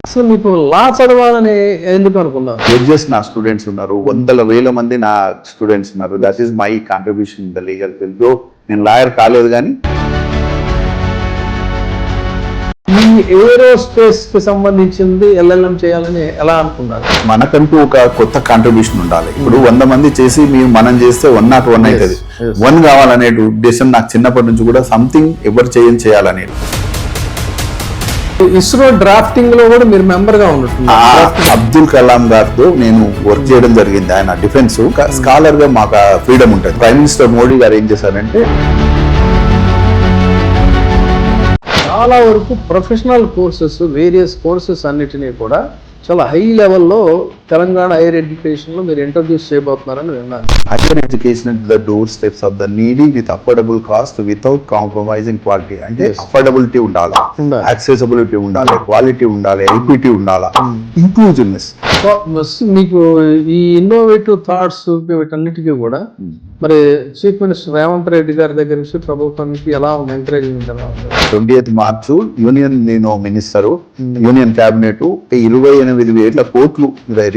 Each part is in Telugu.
అసలు మీకు లా చదవాలని ఎందుకు అనుకున్నారు? జడ్జెస్ నా స్టూడెంట్స్ ఉన్నారు, వందల వేల మంది నా స్టూడెంట్స్ ఉన్నారు. That is my contribution in the legal field. నేను లాయర్ కాలేదు కానీ ఈ ఏరోస్పేస్ కి సంబంధించింది ఎల్ఎల్ఎం చేయాలని ఎలా అనుకున్నారు? మనకంటూ ఒక కొత్త కాంట్రిబ్యూషన్ ఉండాలి. ఇప్పుడు 100 మంది చేసి మనం చేస్తే 101 అవుతుంది. 1 కావాలనే ఉద్దేశం నాకు చిన్నప్పటి నుంచి కూడా సంథింగ్ ఎవరు చేయాలనేది. ఇస్రో డ్రాఫ్టింగ్ లో కూడా మీరు మెంబర్ గా ఉన్నట్టున్నారు. అబ్దుల్ కలాం గారితో నేను వర్క్ చేయడం జరిగింది. ఆయన డిఫెన్స్ స్కాలర్ గా మాకు ఫ్రీడమ్ ఉంటుంది. ప్రైమ్ మినిస్టర్ మోడీ గారు ఏం చేశారంటే చాలా వరకు ప్రొఫెషనల్ కోర్సెస్, వేరియస్ కోర్సెస్ అన్నిటినీ కూడా చాలా హై లెవెల్లో తెలంగాణ హైయర్ ఎడ్యుకేషన్ లో మీరు ఇంట్రడ్యూస్ చేయబోతున్నారని విన్నాను. Higher education the door steps of the needy with affordable cost without compromising quality. అంటే అఫోర్డబిలిటీ ఉండాలి, యాక్సెసిబిలిటీ ఉండాలి, క్వాలిటీ ఉండాలి, ఎక్విటీ ఉండాలి, ఇంక్లూజివ్నెస్. మీకు ఈ ఇన్నోవేటివ్ థాట్స్ వీటన్నిటికీ కూడా మరి చీఫ్ మినిస్టర్ రేవంత్ రెడ్డి గారి దగ్గర నుంచి ప్రభుత్వానికి ఎలా ఉంది, ఎంకరేజ్మెంట్ ఎలా ఉంది? 20th March union minister union cabinet 28,000 కోట్లు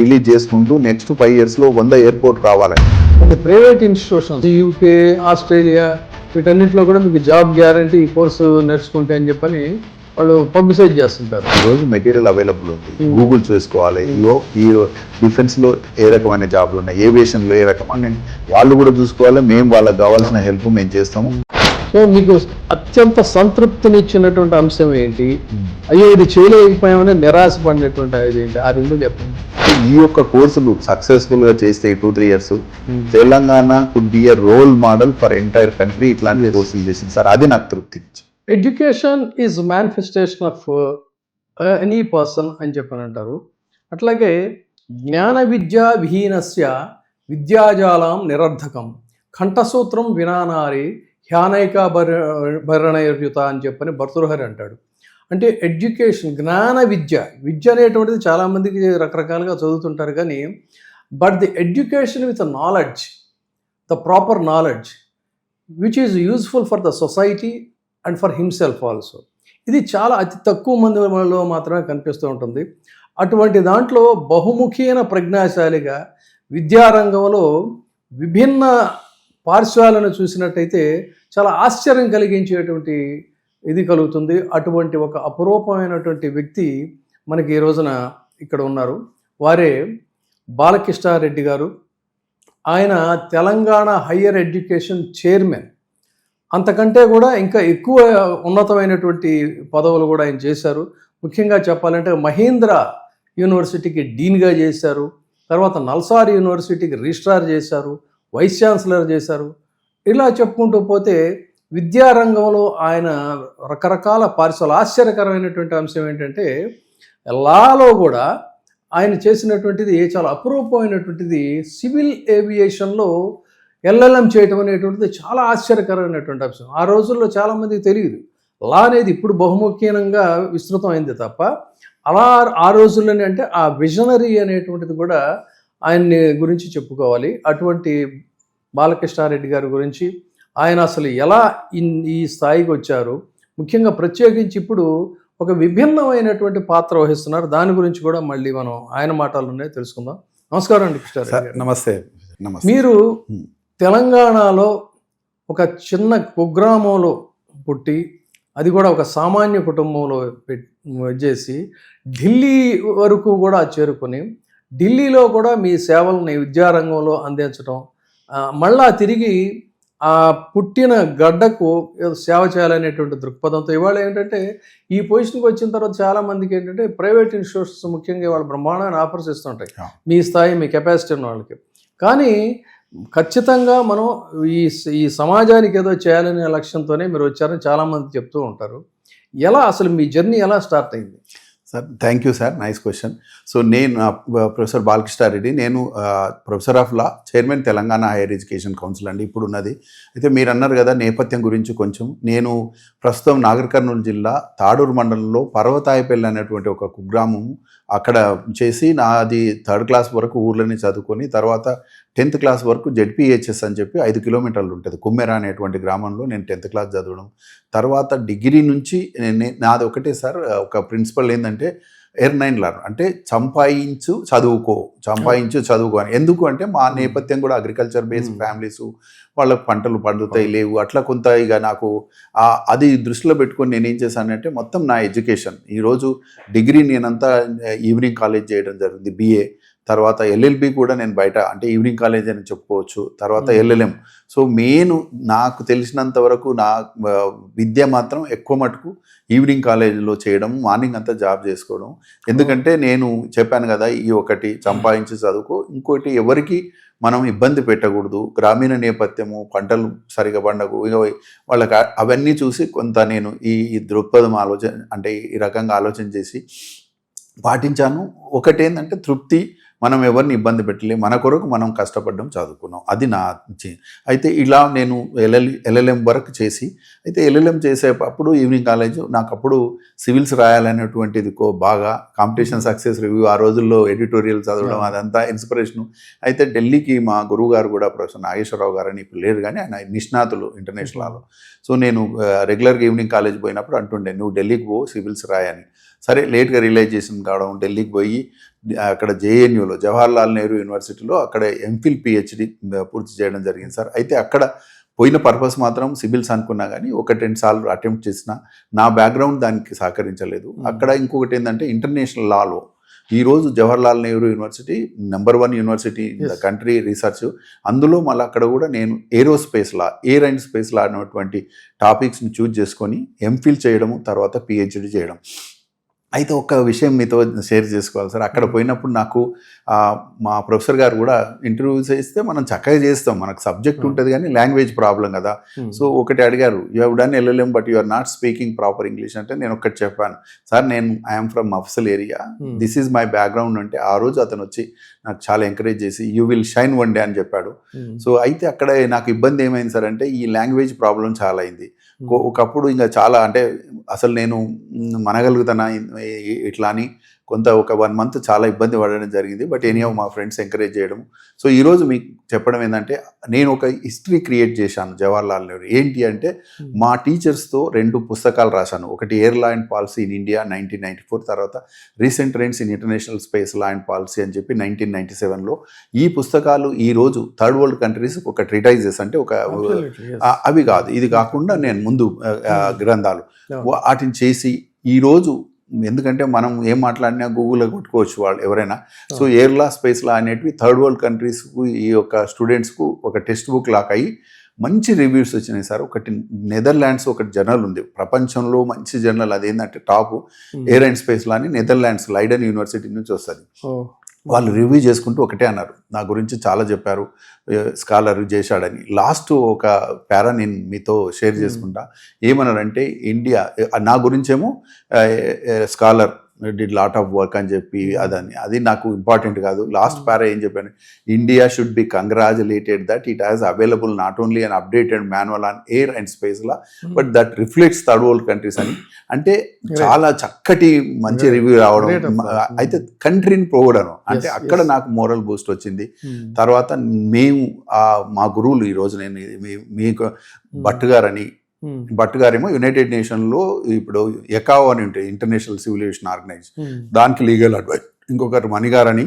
రిలీజ్ చేసుకుంటూ నెక్స్ట్ 5 years లో 100 ఎయిర్పోర్ట్ రావాలని. ప్రైవేట్ ఇన్స్టిట్యూషన్స్ యూకే, ఆస్ట్రేలియా వీటన్నిటిలో కూడా మీకు జాబ్ గ్యారంటీ ఈ కోర్సు నేర్చుకుంటే అని చెప్పని వాళ్ళు పబ్లిసైజ్ చేస్తుంటారు. ఈరోజు మెటీరియల్ అవైలబుల్ ఉంది, గూగుల్ చూసుకోవాలి. ఈ డిఫెన్స్ లో ఏ రకమైన జాబ్లు ఉన్నాయి, ఏవియేషన్ లో ఏ రకమైన వాళ్ళు కూడా చూసుకోవాలి. మేము వాళ్ళకి కావాల్సిన హెల్ప్ మేము చేస్తాము. సో మీకు అత్యంత సంతృప్తినిచ్చినటువంటి అంశం ఏంటి? అయ్యో ఇది చేయలేకపోయామని నిరాశ పడినటువంటి అది ఏంటి? ఆ రెండు చెప్పండి. ఈ యొక్క కోర్సులు సక్సెస్ఫుల్ గా చేస్తే 2-3 years Telangana could be a role model for entire country. ఇట్లాంటి కోర్సులు చేసింది సార్, అది నాకు తృప్తి. Education is manifestation of any person అని చెప్పని అంటారు. అట్లాగే జ్ఞాన విద్యా విహీనస్య విద్యాజాలం నిరర్ధకం కంఠసూత్రం వినానారి హ్యానైకా భరణయుత అని చెప్పని భర్తృహరి అంటాడు. అంటే ఎడ్యుకేషన్, జ్ఞాన విద్య అనేటువంటిది చాలామందికి రకరకాలుగా చదువుతుంటారు కానీ but the education with knowledge, the proper knowledge which is useful for the society and for himself also, ఇది చాలా అతి తక్కువ మందిలో మాత్రమే కనిపిస్తూ ఉంటుంది. అటువంటి దాంట్లో బహుముఖీన ప్రజ్ఞాశాలిగా విద్యారంగంలో విభిన్న పార్శ్వాలను చూసినట్టయితే చాలా ఆశ్చర్యం కలిగించేటువంటి ఇది కలుగుతుంది. అటువంటి ఒక అపురూపమైనటువంటి వ్యక్తి మనకి ఈ రోజున ఇక్కడ ఉన్నారు. వారే బాలకృష్ణారెడ్డి గారు. ఆయన తెలంగాణ హయ్యర్ ఎడ్యుకేషన్ చైర్మన్. అంతకంటే కూడా ఇంకా ఎక్కువ ఉన్నతమైనటువంటి పదవులు కూడా ఆయన చేశారు. ముఖ్యంగా చెప్పాలంటే మహీంద్రా యూనివర్సిటీకి డీన్గా చేశారు, తర్వాత నల్సార్ యూనివర్సిటీకి రిజిస్ట్రార్ చేశారు, వైస్ ఛాన్సలర్ చేశారు. ఇలా చెప్పుకుంటూ పోతే విద్యారంగంలో ఆయన రకరకాల పార్శ్వాలు. ఆశ్చర్యకరమైనటువంటి అంశం ఏంటంటే లాలో కూడా ఆయన చేసినటువంటిది చాలా అపురూపమైనటువంటిది. సివిల్ ఏవియేషన్లో ఎల్ఎల్ఎం చేయటం అనేటువంటిది చాలా ఆశ్చర్యకరమైనటువంటి అంశం. ఆ రోజుల్లో చాలామందికి తెలియదు. లా అనేది ఇప్పుడు బహుముఖ్యంగా విస్తృతం అయింది తప్ప అలా ఆ రోజుల్లోనే అంటే ఆ విజనరీ అనేటువంటిది కూడా ఆయన్ని గురించి చెప్పుకోవాలి. అటువంటి బాలకృష్ణారెడ్డి గారి గురించి ఆయన అసలు ఎలా ఈ స్థాయికి వచ్చారు, ముఖ్యంగా ప్రత్యేకించి ఇప్పుడు ఒక విభిన్నమైనటువంటి పాత్ర వహిస్తున్నారు. దాని గురించి కూడా మళ్ళీ మనం ఆయన మాటల్లోనే తెలుసుకుందాం. నమస్కారం అండి కృష్ణారెడ్డి గారు. నమస్తే. మీరు తెలంగాణలో ఒక చిన్న కుగ్రామంలో పుట్టి, అది కూడా ఒక సామాన్య కుటుంబంలో చేసి ఢిల్లీ వరకు కూడా చేరుకొని ఢిల్లీలో కూడా మీ సేవల్ని విద్యారంగంలో అందించడం, మళ్ళా తిరిగి ఆ పుట్టిన గడ్డకు సేవ చేయాలనేటువంటి దృక్పథంతో ఇవాళ ఏంటంటే ఈ పొజిషన్కి వచ్చిన తర్వాత చాలామందికి ఏంటంటే ప్రైవేట్ ఇన్స్టిట్యూట్స్ ముఖ్యంగా వాళ్ళు బ్రహ్మాండమైన ఆఫర్స్ ఇస్తుంటాయి మీ స్థాయి, మీ కెపాసిటీ ఉన్న వాళ్ళకి. కానీ ఖచ్చితంగా మనం ఈ సమాజానికి ఏదో చేయాలనే లక్ష్యంతోనే మీరు వచ్చారని చాలామంది చెప్తూ ఉంటారు. ఎలా అసలు మీ జర్నీ ఎలా స్టార్ట్ అయింది? Sir thank you sir, nice question. So నేను ప్రొఫెసర్ బాలకృష్ణారెడ్డి, నేను professor of law, chairman Telangana higher education council అండి ఇప్పుడు ఉన్నది. అయితే మీరు అన్నారు కదా నేపథ్యం గురించి కొంచెం. నేను ప్రస్తుతం నాగర్ కర్నూలు జిల్లా తాడూరు మండలంలో పర్వతాయపల్లి అనేటువంటి ఒక కుగ్రామం అక్కడ చేసి నాది 3rd class వరకు ఊర్లోనే చదువుకొని తర్వాత 10th class వరకు జెడ్పీహెచ్ఎస్ అని చెప్పి 5 kilometers ఉంటుంది కుమ్మెర అనేటువంటి గ్రామంలో నేను 10th class చదవడం. తర్వాత డిగ్రీ నుంచి నాది ఒకటే సార్, ఒక ప్రిన్సిపల్ ఏంటంటే ఎర్న్ అండ్ లర్న్ అంటే సంపాదించు చదువుకో అని. ఎందుకు అంటే మా నేపథ్యం కూడా అగ్రికల్చర్ బేస్డ్ ఫ్యామిలీస్, వాళ్ళకి పంటలు పండుతాయి లేవు అట్లా కొంత ఇక నాకు అది దృష్టిలో పెట్టుకొని నేను ఏం చేశానంటే మొత్తం నా ఎడ్యుకేషన్ ఈరోజు డిగ్రీ నేనంతా ఈవినింగ్ కాలేజ్ చేయడం జరిగింది, BA, తర్వాత LLB కూడా నేను బయట అంటే ఈవినింగ్ కాలేజ్ అని చెప్పుకోవచ్చు, తర్వాత LLM. సో మెయిన్ నాకు తెలిసినంత వరకు నా విద్య మాత్రం ఎక్కువ మటుకు ఈవినింగ్ కాలేజీలో చేయడం, మార్నింగ్ అంతా జాబ్ చేసుకోవడం. ఎందుకంటే నేను చెప్పాను కదా, ఈ ఒకటి సంపాదించి చదువుకో, ఇంకోటి ఎవరికి మనం ఇబ్బంది పెట్టకూడదు, గ్రామీణ నేపథ్యము, పంటలు సరిగా పండకు, వాళ్ళకి అవన్నీ చూసి కొంత నేను ఈ దృక్పథం ఆలోచన అంటే ఈ రకంగా ఆలోచన చేసి పాటించాను. ఒకటేంటంటే తృప్తి, మనం ఎవరిని ఇబ్బంది పెట్టలే, మన కొరకు మనం కష్టపడ్డం, చదువుకున్నాం, అది నా. అయితే ఇలా నేను LLM వరకు చేసి, అయితే LLM చేసేటప్పుడు ఈవినింగ్ కాలేజ్ నాకు అప్పుడు సివిల్స్ రాయాలనేటువంటిది బాగా కాంపిటీషన్ సక్సెస్ రివ్యూ, ఆ రోజుల్లో ఎడిటోరియల్ చదవడం అదంతా ఇన్స్పిరేషను. అయితే ఢిల్లీకి మా గురువు గారు కూడా ప్రొఫెసర్ నాగేశ్వరరావు గారు అని ఇప్పుడు లేరు కానీ ఆయన నిష్ణాతులు ఇంటర్నేషనల్లో. సో నేను రెగ్యులర్గా ఈవినింగ్ కాలేజ్ పోయినప్పుడు అంటుండే, నువ్వు ఢిల్లీకి పో సివిల్స్ రాయని. సరే లేట్గా రియలైజేషన్ కావడం, ఢిల్లీకి పోయి అక్కడ JNUలో జవహర్లాల్ నెహ్రూ యూనివర్సిటీలో అక్కడ MPhil PhD పూర్తి చేయడం జరిగింది సార్. అయితే అక్కడ పోయిన పర్పస్ మాత్రం సివిల్స్ అనుకున్నా కానీ 1-2 సార్లు అటెంప్ట్ చేసిన నా బ్యాక్గ్రౌండ్ దానికి సహకరించలేదు. అక్కడ ఇంకొకటి ఏంటంటే ఇంటర్నేషనల్ లాలో ఈరోజు Jawaharlal Nehru university number 1 university in the country research. అందులో మళ్ళీ అక్కడ కూడా నేను aerospace law, air and space law అనేటువంటి టాపిక్స్ని చూజ్ చేసుకొని MPhil చేయడము, తర్వాత PhD చేయడం. అయితే ఒక విషయం మీతో షేర్ చేసుకోవాలి సార్. అక్కడ పోయినప్పుడు నాకు మా ప్రొఫెసర్ గారు కూడా ఇంటర్వ్యూ చేస్తే మనం చక్కగా చేస్తాం, మనకు సబ్జెక్ట్ ఉంటుంది కానీ లాంగ్వేజ్ ప్రాబ్లం కదా. సో ఒకటి అడిగారు, you have done LLM but you are not speaking proper English అంటే నేను ఒకటి చెప్పాను, సార్ నేను I'm from mofussil area, this is my background అంటే ఆ రోజు అతను వచ్చి నాకు చాలా ఎంకరేజ్ చేసి you will shine one day అని చెప్పాడు. సో అయితే అక్కడ నాకు ఇబ్బంది ఏమైంది సార్ అంటే ఈ లాంగ్వేజ్ ప్రాబ్లం చాలా అయింది. ఒకప్పుడు ఇంకా చాలా అంటే అసలు నేను మనగలుగుతానా ఇట్లా అని కొంత ఒక 1 month చాలా ఇబ్బంది పడడం జరిగింది. బట్ ఎనీహౌ మా ఫ్రెండ్స్ ఎంకరేజ్ చేయడం. సో ఈరోజు మీకు చెప్పడం ఏంటంటే నేను ఒక హిస్టరీ క్రియేట్ చేశాను జవహర్లాల్ నెహ్రూ. ఏంటి అంటే మా టీచర్స్తో 2 పుస్తకాలు రాశాను. ఒకటి air law and policy in India 1994, తర్వాత recent trends in international space law and policy అని చెప్పి 1997లో. ఈ పుస్తకాలు ఈరోజు థర్డ్ వరల్డ్ కంట్రీస్ ఒక ట్రిటైజెస్ అంటే ఒక అవి కాదు, ఇది కాకుండా నేను ముందు గ్రంథాలు వాటిని చేసి ఈరోజు ఎందుకంటే మనం ఏం మాట్లాడినా గూగుల్లో కొట్టుకోవచ్చు వాళ్ళు ఎవరైనా. సో ఎయిర్ లా స్పేస్ లా అనేటివి థర్డ్ వరల్డ్ కంట్రీస్కు ఈ యొక్క స్టూడెంట్స్కు ఒక టెక్స్ట్ బుక్ లాక్ అయ్యి మంచి రివ్యూస్ వచ్చినాయి సార్. ఒకటి నెదర్లాండ్స్ ఒకటి జర్నల్ ఉంది ప్రపంచంలో మంచి జర్నల్, అదేంటంటే టాప్ ఎయిర్ అండ్ స్పేస్ లా అని నెదర్లాండ్స్ లైడెన్ యూనివర్సిటీ నుంచి వస్తుంది. వాళ్ళు రివ్యూ చేసుకుంటూ ఒకటే అన్నారు, నా గురించి చాలా చెప్పారు, స్కాలర్ చేశాడని. లాస్ట్ ఒక పారా నేను మీతో షేర్ చేసుకుంటా. ఏమన్నారంటే ఇండియా నా గురించేమో scholar did lot of work అని చెప్పి అదని, అది నాకు ఇంపార్టెంట్ కాదు. లాస్ట్ పారా ఏం చెప్పాను, India should be congratulated that it has available not only an updated manual on air and space law but that reflects third world countries అని. అంటే చాలా చక్కటి మంచి రివ్యూ రావడం. అయితే కంట్రీని పొగడను అంటే అక్కడ నాకు మోరల్ బూస్ట్ వచ్చింది. తర్వాత మేము మా గురువులు ఈరోజు నేను మీకు భట్ గారేమో యునైటెడ్ నేషన్లో ఇప్పుడు ఎకావ్ అని ఉంటాయి, ఇంటర్నేషనల్ సివిల్ ఏవియేషన్ ఆర్గనైజేషన్, దానికి లీగల్ అడ్వైజ్. ఇంకొకరు మణిగారని,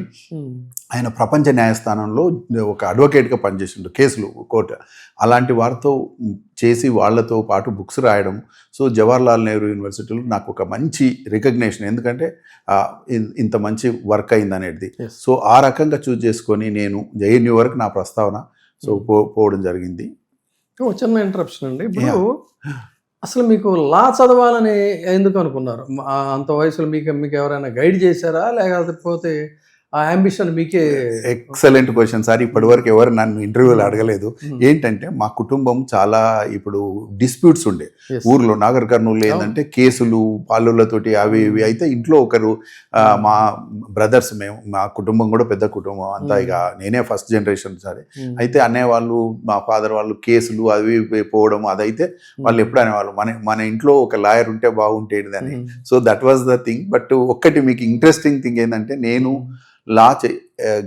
ఆయన ప్రపంచ న్యాయస్థానంలో ఒక అడ్వకేట్గా పనిచేసిండు, కేసులు కోర్టు. అలాంటి వారితో చేసి వాళ్ళతో పాటు బుక్స్ రాయడం. సో జవహర్లాల్ నెహ్రూ యూనివర్సిటీలో నాకు ఒక మంచి రికగ్నేషన్, ఎందుకంటే ఇంత మంచి వర్క్ అయింది అనేది. సో ఆ రకంగా చూజ్ చేసుకొని నేను JNU వరకు నా ప్రస్తావన సో పోవడం జరిగింది. చిన్న ఇంటరప్షన్ అండి. ఇప్పుడు అసలు మీకు లా చదవాలని ఎందుకు అనుకున్నారు? అంత వయసులో మీకు ఎవరైనా గైడ్ చేశారా, లేకపోతే ఆ అంబిషన్ మీకే? Excellent question sir. ఇప్పటి వరకు ఎవరు నన్ను ఇంటర్వ్యూలు అడగలేదు. ఏంటంటే మా కుటుంబం చాలా ఇప్పుడు డిస్ప్యూట్స్ ఉండే ఊర్లో, నాగర్ కర్నూలు ఏంటంటే కేసులు పాలులతోటి అవి ఇవి. అయితే ఇంట్లో ఒకరు మా బ్రదర్స్, మేము మా కుటుంబం కూడా పెద్ద కుటుంబం అంతా, ఇక నేనే ఫస్ట్ జనరేషన్ సరే. అయితే అనేవాళ్ళు మా ఫాదర్ వాళ్ళు కేసులు అవి పోవడం, అదైతే వాళ్ళు ఎప్పుడు అనేవాళ్ళు మన ఇంట్లో ఒక లాయర్ ఉంటే బాగుంటేది అని. So that was the thing. But ఒక్కటి మీకు ఇంట్రెస్టింగ్ థింగ్ ఏంటంటే నేను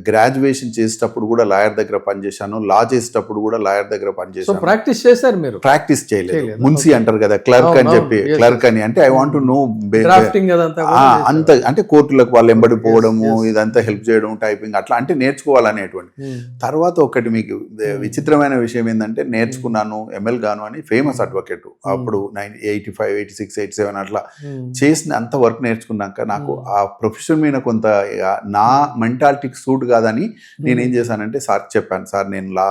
గ్రాడ్యుయేషన్ చేసేటప్పుడు కూడా లాయర్ దగ్గర పనిచేశాను, లా చేసేటప్పుడు కూడా లాయర్ దగ్గర సో పనిచేశాను. ప్రాక్టీస్ చేశారు మీరు? ప్రాక్టీస్ చేయలేదు. చేయలేదు. మున్సి అంటారు కదా, క్లర్క్ అని అవును, చెప్పి, అవును. Yes, క్లర్క్ అని అంటే I want to know drafting అదంతా కూడా చేశారు. అంత అంటే కోర్టులకు వాళ్ళు ఎంబడి పోవడము, yes. ఇదంతా హెల్ప్ చేయడం, టైపింగ్ అట్లా అంటే నేర్చుకోవాలనేటువంటి. తర్వాత ఒకటి మీకు విచిత్రమైన విషయం ఏంటంటే, నేర్చుకున్నాను ఎమ్మెల్ గాను అని ఫేమస్ అడ్వకేట్ అప్పుడు 85, 86, 87 అట్లా చేసిన అంత వర్క్ నేర్చుకున్నాక నాకు ఆ ప్రొఫెషన్ మీద కొంత నా మెంటాలిటీకి సూట్ కాదని నేనేం చేశానంటే సార్ చెప్పాను, సార్ నేను లా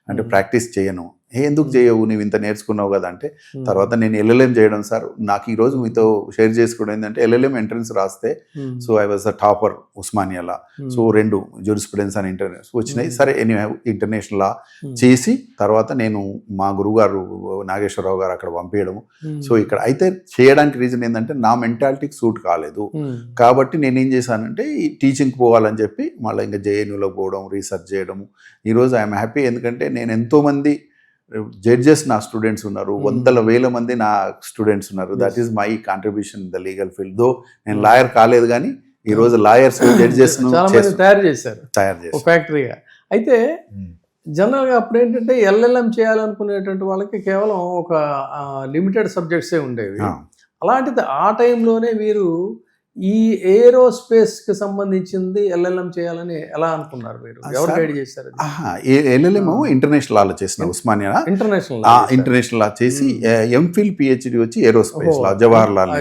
అంటే ప్రాక్టీస్ చేయను. ఎందుకు చేయవు, నువ్వు ఇంత నేర్చుకున్నావు కదా అంటే, తర్వాత నేను ఎల్ఎల్ఎం చేయడం సార్. నాకు ఈరోజు మీతో షేర్ చేసుకోవడం ఏంటంటే, ఎల్ఎల్ఎం ఎంట్రన్స్ రాస్తే so I was the topper ఉస్మానియాలా. సో 2 జూరిస్ప్రుడెన్స్ అని ఇంటర్నేషనల్ వచ్చినాయి. సరే ఎనీవే ఇంటర్నేషనల్ లా చేసి తర్వాత నేను మా గురుగారు నాగేశ్వరరావు గారు అక్కడ పంపించడము. సో ఇక్కడ అయితే చేయడానికి రీజన్ ఏంటంటే, నా మెంటాలిటీకి సూట్ కాలేదు కాబట్టి నేనేం చేశానంటే ఈ టీచింగ్కి పోవాలని చెప్పి మళ్ళీ ఇంకా జేఎన్యూలోకి పోవడం, రీసెర్చ్ చేయడము. ఈరోజు ఐఎమ్ హ్యాపీ, ఎందుకంటే నేను ఎంతోమంది జడ్జెస్ నా స్టూడెంట్స్ ఉన్నారు, 100,000 మంది నా స్టూడెంట్స్ ఉన్నారు. That is my contribution in the legal field. Though నేను లాయర్ కాలేదు కానీ ఈ రోజు లాయర్స్ జడ్జెస్ తయారు చేశారు తయారు ఫ్యాక్టరీగా. అయితే జనరల్గా అప్పుడు ఏంటంటే ఎల్ఎల్ఎం చేయాలనుకునేటువంటి వాళ్ళకి కేవలం ఒక లిమిటెడ్ సబ్జెక్ట్సే ఉండేవి. అలాంటిది ఆ టైంలోనే మీరు ఈ ఏరోస్పేస్కి సంబంధించింది ఎల్ఎల్ఎం చేయాలని ఎలా అనుకున్నారు మీరు? ఎవరు గైడ్ చేశారు? ఎల్ఎల్ఎం ఇంటర్నేషనల్ లాలో చేసిన ఉస్మానియా ఇంటర్నేషనల్ లా చేసి ఎంఫిల్ పిహెచ్డి వచ్చి ఏరోస్పేస్ లా జవహర్ లాల్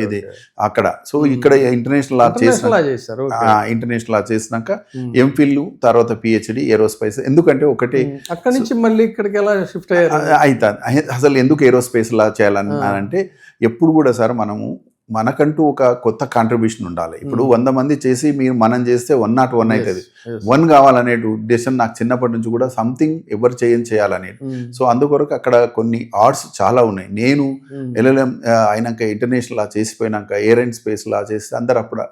ఇది అక్కడ. సో ఇక్కడ ఇంటర్నేషనల్ లా చేశారు. ఇంటర్నేషనల్ లా చేసినాక ఎంఫిల్ తర్వాత పిహెచ్డి ఏరోస్పేస్. ఎందుకంటే ఒకటి అక్కడి నుంచి మళ్ళీ ఇక్కడికి ఎలా షిఫ్ట్ అయ్యారు? అవుతుంది. అసలు ఎందుకు ఏరోస్పేస్ లా చేయాలని అంటే, ఎప్పుడు కూడా సార్ మనకంటూ ఒక కొత్త కాంట్రిబ్యూషన్ ఉండాలి. ఇప్పుడు 100 మంది చేసి మనం చేస్తే 101 అవుతుంది. 1 కావాలనే ఉద్దేశం నాకు చిన్నప్పటి నుంచి కూడా, సంథింగ్ ఎవరు చేయాలనేది. సో అందుకొరకు అక్కడ కొన్ని ఆర్ట్స్ చాలా ఉన్నాయి. నేను ఎల్ఎల్ఎం అయినాక ఇంటర్నేషనల్ లా చేసిపోయినాక ఎయిర్ అండ్ స్పేస్ లా చేసి అందరు అప్పుడు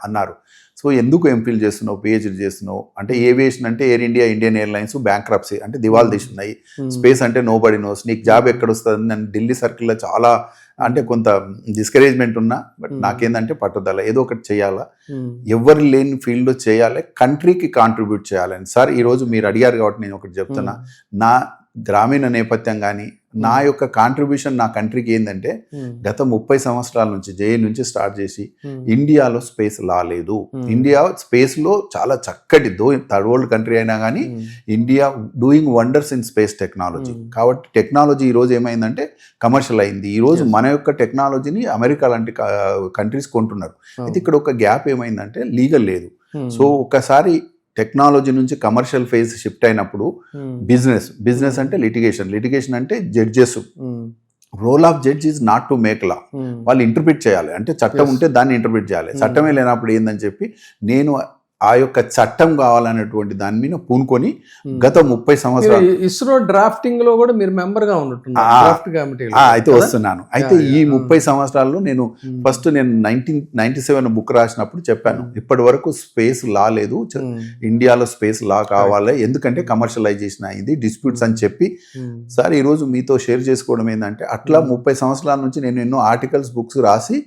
అన్నారు, సో ఎందుకు ఎంఫిల్ చేస్తున్నావు, పిహెచ్డి చేస్తున్నావు అంటే, ఏవియేషన్ అంటే air India, Indian airlines bankruptcy అంటే దివాళా తీస్తున్నాయి, స్పేస్ అంటే నోబడీ నోస్, నీకు జాబ్ ఎక్కడ వస్తుంది. నన్ను ఢిల్లీ సర్కిల్లో చాలా అంటే కొంత డిస్కరేజ్మెంట్ ఉన్నా, బట్ నాకేందంటే పట్టుదల, ఏదో ఒకటి చేయాలా, ఎవరు లేని ఫీల్డ్లో చేయాలి, కంట్రీకి కాంట్రిబ్యూట్ చేయాలని. సార్ ఈరోజు మీరు అడిగారు కాబట్టి నేను ఒకటి చెప్తున్నా, నా గ్రామీణ నేపథ్యం కానీ నా యొక్క కాంట్రిబ్యూషన్ నా కంట్రీకి ఏంటంటే, గత 30 సంవత్సరాల నుంచి జేఏ నుంచి స్టార్ట్ చేసి ఇండియాలో స్పేస్ లా లేదు. ఇండియా స్పేస్లో చాలా చక్కటి థర్డ్ వరల్డ్ కంట్రీ అయినా కానీ India doing wonders in space technology. కాబట్టి టెక్నాలజీ ఈరోజు ఏమైందంటే కమర్షియల్ అయింది. ఈరోజు మన యొక్క టెక్నాలజీని అమెరికా లాంటి కంట్రీస్ కొంటున్నారు. అయితే ఇక్కడ ఒక గ్యాప్ ఏమైందంటే లీగల్ లేదు. సో ఒక్కసారి టెక్నాలజీ నుంచి కమర్షియల్ ఫేజ్ షిఫ్ట్ అయినప్పుడు బిజినెస్ అంటే లిటిగేషన్ అంటే judges. Role of judge is not to make law. వాళ్ళు ఇంటర్ప్రిట్ చేయాలి, అంటే చట్టం ఉంటే దాన్ని ఇంటర్ప్రిట్ చేయాలి. చట్టమే లేనప్పుడు ఏందని చెప్పి నేను ఆ యొక్క చట్టం కావాలనేటువంటి దాని మీద పూనుకొని గత 30 సంవత్సరాలు ఇస్రో డ్రాఫ్టింగ్ లో కూడా మీరు మెంబర్ గా అయితే వస్తున్నాను. అయితే ఈ 30 సంవత్సరాల్లో నేను ఫస్ట్ 1997 బుక్ రాసినప్పుడు చెప్పాను, ఇప్పటి వరకు స్పేస్ లా లేదు, ఇండియాలో స్పేస్ లా కావాలి, ఎందుకంటే కమర్షియలైజేషన్ అయింది, డిస్ప్యూట్స్ అని చెప్పి. సార్ ఈరోజు మీతో షేర్ చేసుకోవడం ఏంటంటే, అట్లా 30 సంవత్సరాల నుంచి నేను ఎన్నో ఆర్టికల్స్ బుక్స్ రాసి,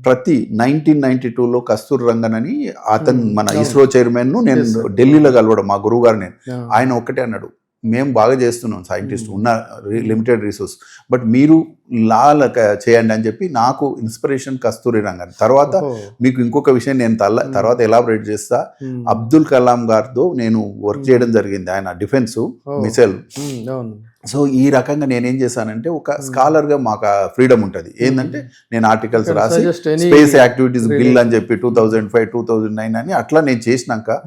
ప్రతి 1992లో కస్తూరి రంగన్ అని అతను మన ఇస్రో చైర్మన్ ను నేను ఢిల్లీలో కలవడం, మా గురువు గారు నేను, ఆయన ఒక్కటే అన్నాడు, మేము బాగా చేస్తున్నాం సైంటిస్ట్ ఉన్న లిమిటెడ్ రిసోర్స్, బట్ మీరు లా చేయండి అని చెప్పి నాకు ఇన్స్పిరేషన్ కస్తూరి రంగన్. తర్వాత మీకు ఇంకొక విషయం నేను తర్వాత ఎలాబరేట్ చేస్తా, అబ్దుల్ కలాం గారితో నేను వర్క్ చేయడం జరిగింది, ఆయన డిఫెన్స్ మిసైల్. సో ఈ రకంగా నేనేం చేశానంటే, ఒక స్కాలర్గా మాకు ఫ్రీడమ్ ఉంటుంది, ఏంటంటే నేను ఆర్టికల్స్ రాసి స్పేస్ యాక్టివిటీస్ బిల్ అని చెప్పి 2005, 2009 అని అట్లా నేను చేసినాక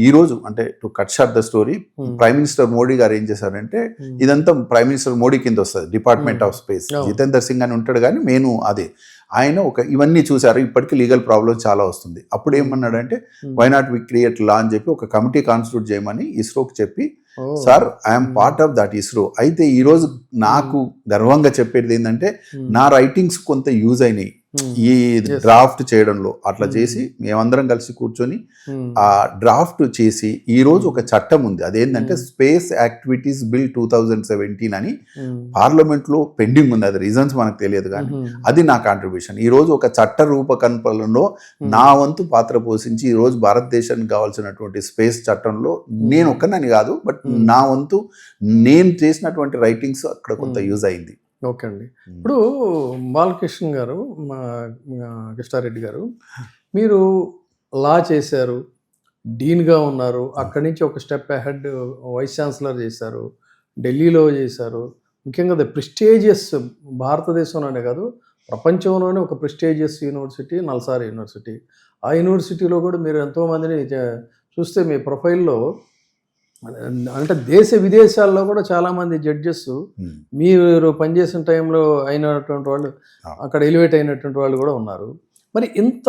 ఈరోజు అంటే to cut short the story, prime minister Modi garu ఏం చేశారంటే, ఇదంతా ప్రైమ్ మినిస్టర్ మోడీ కింద వస్తుంది, department of space. Jitender Singh అని ఉంటాడు కానీ నేను అదే, ఆయన ఇవన్నీ చూశారు, ఇప్పటికీ లీగల్ ప్రాబ్లమ్ చాలా వస్తుంది. అప్పుడు ఏమన్నాడంటే, why not we create law అని చెప్పి ఒక కమిటీ కాన్స్టిట్యూట్ చేయమని ఇస్రోకి చెప్పి, sir I'm part of that ISRO. అయితే ఈరోజు నాకు గర్వంగా చెప్పేది ఏంటంటే, నా రైటింగ్స్ కొంత యూజ్ అయినాయి, ఈ డ్రాఫ్ట్ చేయడంలో అట్లా చేసి మేమందరం కలిసి కూర్చొని ఆ డ్రాఫ్ట్ చేసి ఈ రోజు ఒక చట్టం ఉంది, అదేంటంటే స్పేస్ యాక్టివిటీస్ బిల్ 2017 అని పార్లమెంట్ లో పెండింగ్ ఉంది. అది రీజన్స్ మనకు తెలియదు, కానీ అది నా కాంట్రిబ్యూషన్. ఈ రోజు ఒక చట్ట రూపకల్పనలో నా వంతు పాత్ర పోషించి ఈ రోజు భారతదేశానికి కావాల్సినటువంటి స్పేస్ చట్టంలో నేను ఒక్కనని కాదు, బట్ నా వంతు నేను చేసినటువంటి రైటింగ్స్ అక్కడ కొంత యూజ్ అయింది. ఓకే అండి. ఇప్పుడు బాలకృష్ణ గారు, కృష్ణారెడ్డి గారు, మీరు లా చేశారు, డీన్గా ఉన్నారు, అక్కడి నుంచి ఒక స్టెప్ అహెడ్ వైస్ ఛాన్సలర్ చేశారు, ఢిల్లీలో చేశారు. ముఖ్యంగా ద ప్రెస్టీజియస్ భారతదేశంలోనే కాదు ప్రపంచంలోనే ఒక ప్రెస్టీజియస్ యూనివర్సిటీ నల్సార్ యూనివర్సిటీ. ఆ యూనివర్సిటీలో కూడా మీరు ఎంతోమందిని చూస్తే మీ ప్రొఫైల్లో అంటే దేశ విదేశాల్లో కూడా చాలామంది జడ్జెస్ మీరు పనిచేసిన టైంలో అయినటువంటి వాళ్ళు, అక్కడ ఎలివేట్ అయినటువంటి వాళ్ళు కూడా ఉన్నారు. మరి ఇంత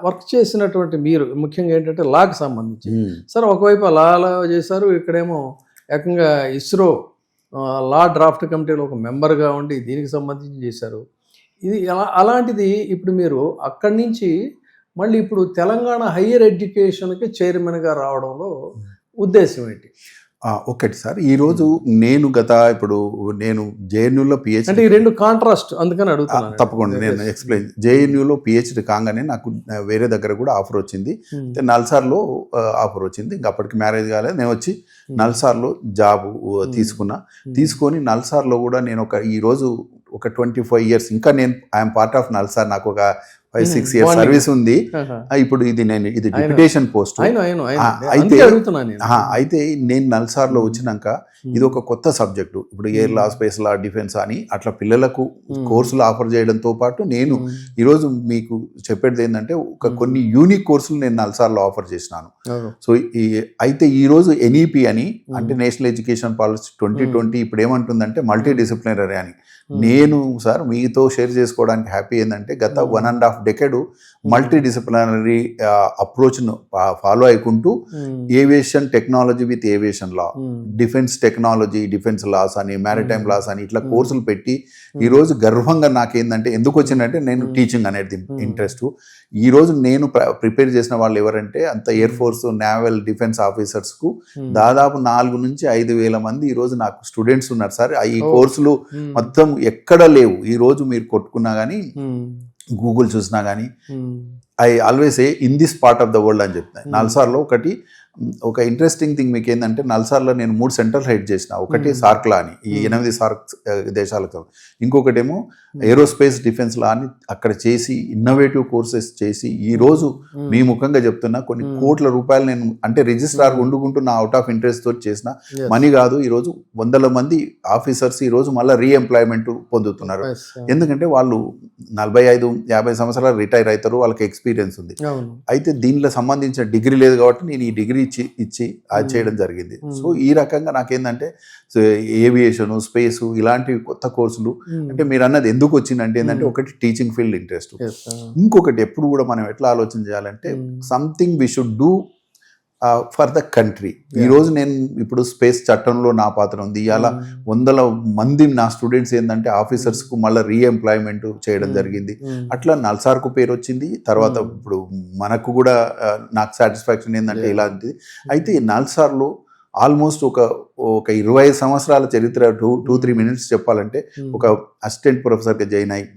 వర్క్ చేసినటువంటి మీరు ముఖ్యంగా ఏంటంటే లాకి సంబంధించి సార్ ఒకవైపు లాలో చేశారు, ఇక్కడేమో ఏకంగా ఇస్రో లా డ్రాఫ్ట్ కమిటీలో ఒక మెంబర్గా ఉండి దీనికి సంబంధించి చేశారు. ఇది అలాంటిది ఇప్పుడు మీరు అక్కడి నుంచి మళ్ళీ ఇప్పుడు తెలంగాణ హయ్యర్ ఎడ్యుకేషన్కి చైర్మన్గా రావడంలో ఉద్దేశం ఏంటి? ఒకటి సార్, ఈరోజు నేను ఇప్పుడు నేను జేఎన్యూలో పిహెచ్డి, అంటే ఈ రెండు కాంట్రాస్ట్, అందుకని అడుగుతాను. తప్పకుండా నేను ఎక్స్ప్లెయిన్. జేఎన్యూలో పిహెచ్డి కాగానే నాకు వేరే దగ్గర కూడా ఆఫర్ వచ్చింది, నల్సార్లో ఆఫర్ వచ్చింది. ఇంకా అప్పటికి మ్యారేజ్ కాలేదు. నేను వచ్చి నల్సార్లో జాబ్ తీసుకొని నల్సార్లో కూడా నేను ఈరోజు ఒక 25 years ఇంకా నేను ఐఎమ్ పార్ట్ ఆఫ్ నల్సార్. నాకు ఒక 5-6 years సర్వీస్ ఉంది. ఇప్పుడు ఇది డిప్యూటేషన్ పోస్ట్. అయితే నేను నల్సార్లో వచ్చినాక ఇది ఒక కొత్త సబ్జెక్టు. ఇప్పుడు ఎయిర్ లా, స్పేస్ లా, డిఫెన్స్ అని అట్లా పిల్లలకు కోర్సులు ఆఫర్ చేయడంతో పాటు నేను ఈరోజు మీకు చెప్పేది ఏంటంటే కొన్ని యూనిక్ కోర్సులు నేను నల్సార్లో ఆఫర్ చేసినాను. సో అయితే ఈరోజు ఎన్ఈపి అని, అంటే నేషనల్ ఎడ్యుకేషన్ పాలసీ 2020 ఇప్పుడు ఏమంటుందంటే మల్టీ డిసిప్లినరీ అని. నేను సార్ మీతో షేర్ చేసుకోవడానికి హ్యాపీ ఏంటంటే గత 1.5 decade మల్టీ డిసిప్లినరీ అప్రోచ్ను ఫాలో అయికుంటూ aviation technology with aviation law, defence technology, defence laws అని, మ్యారిటైమ్ లాస్ అని ఇట్లా కోర్సులు పెట్టి ఈరోజు గర్వంగా నాకేందంటే ఎందుకు వచ్చిందంటే నేను టీచింగ్ అనేది ఇంట్రెస్ట్. ఈరోజు నేను ప్రిపేర్ చేసిన వాళ్ళు ఎవరంటే అంత ఎయిర్ ఫోర్స్, నేవల్, డిఫెన్స్ ఆఫీసర్స్కు దాదాపు 4 నుంచి 5,000 మంది ఈరోజు నాకు స్టూడెంట్స్ ఉన్నారు సార్. ఈ కోర్సులు మొత్తం ఎక్కడ లేవు. ఈరోజు మీరు కొట్టుకున్నా కానీ, గూగుల్ చూసినా కానీ, I always a in this part of the world అని చెప్తాను. నల్సార్లో ఒక ఇంట్రెస్టింగ్ థింగ్ మీకు ఏంటంటే నల్సార్లో నేను 3 సెంటర్లు హెడ్ చేసిన. ఒకటి సార్క్లా అని, ఈ 8 సార్క్ దేశాలతో, ఇంకొకటేమో ఏరోస్పేస్ డిఫెన్స్ లా అని అక్కడ చేసి ఇన్నోవేటివ్ కోర్సెస్ చేసి ఈరోజు మీ ముఖంగా చెప్తున్నా కొన్ని కోట్ల రూపాయలు నేను అంటే రిజిస్ట్రార్ వండుకుంటూ నా అవుట్ ఆఫ్ ఇంట్రెస్ట్ తోటి చేసిన మనీ కాదు. ఈరోజు 100 మంది ఆఫీసర్స్ ఈరోజు మళ్ళీ రీఎంప్లాయ్మెంట్ పొందుతున్నారు. ఎందుకంటే వాళ్ళు 45-50 సంవత్సరాలు రిటైర్ అవుతారు, వాళ్ళకి ఎక్స్పీరియన్స్ ఉంది. అయితే దీనిలో సంబంధించిన డిగ్రీ లేదు కాబట్టి నేను ఈ డిగ్రీ ఇచ్చి అది చేయడం జరిగింది. సో ఈ రకంగా నాకేంటంటే ఏవియేషన్, స్పేస్ ఇలాంటి కొత్త కోర్సులు అంటే మీరు అన్నది ఎందుకు వచ్చిందంటే ఏంటంటే ఒకటి టీచింగ్ ఫీల్డ్ ఇంట్రెస్ట్, ఇంకొకటి ఎప్పుడు కూడా మనం ఎట్లా ఆలోచన చేయాలంటే something we should do for the country. ఈరోజు నేను ఇప్పుడు స్పేస్ చట్టంలో నా పాత్ర ఉంది. ఇవాళ 100 మంది నా స్టూడెంట్స్ ఏంటంటే ఆఫీసర్స్కు మళ్ళీ రీఎంప్లాయ్మెంట్ చేయడం జరిగింది. అట్లా నల్సార్కు పేరు వచ్చింది. తర్వాత ఇప్పుడు మనకు కూడా నాకు సాటిస్ఫాక్షన్ ఏంటంటే ఇలాంటిది. అయితే నల్సార్లో ఆల్మోస్ట్ ఒక 25 సంవత్సరాల చరిత్ర 2-3 minutes చెప్పాలంటే ఒక అసిస్టెంట్ ప్రొఫెసర్గా జాయిన్ అయ్యి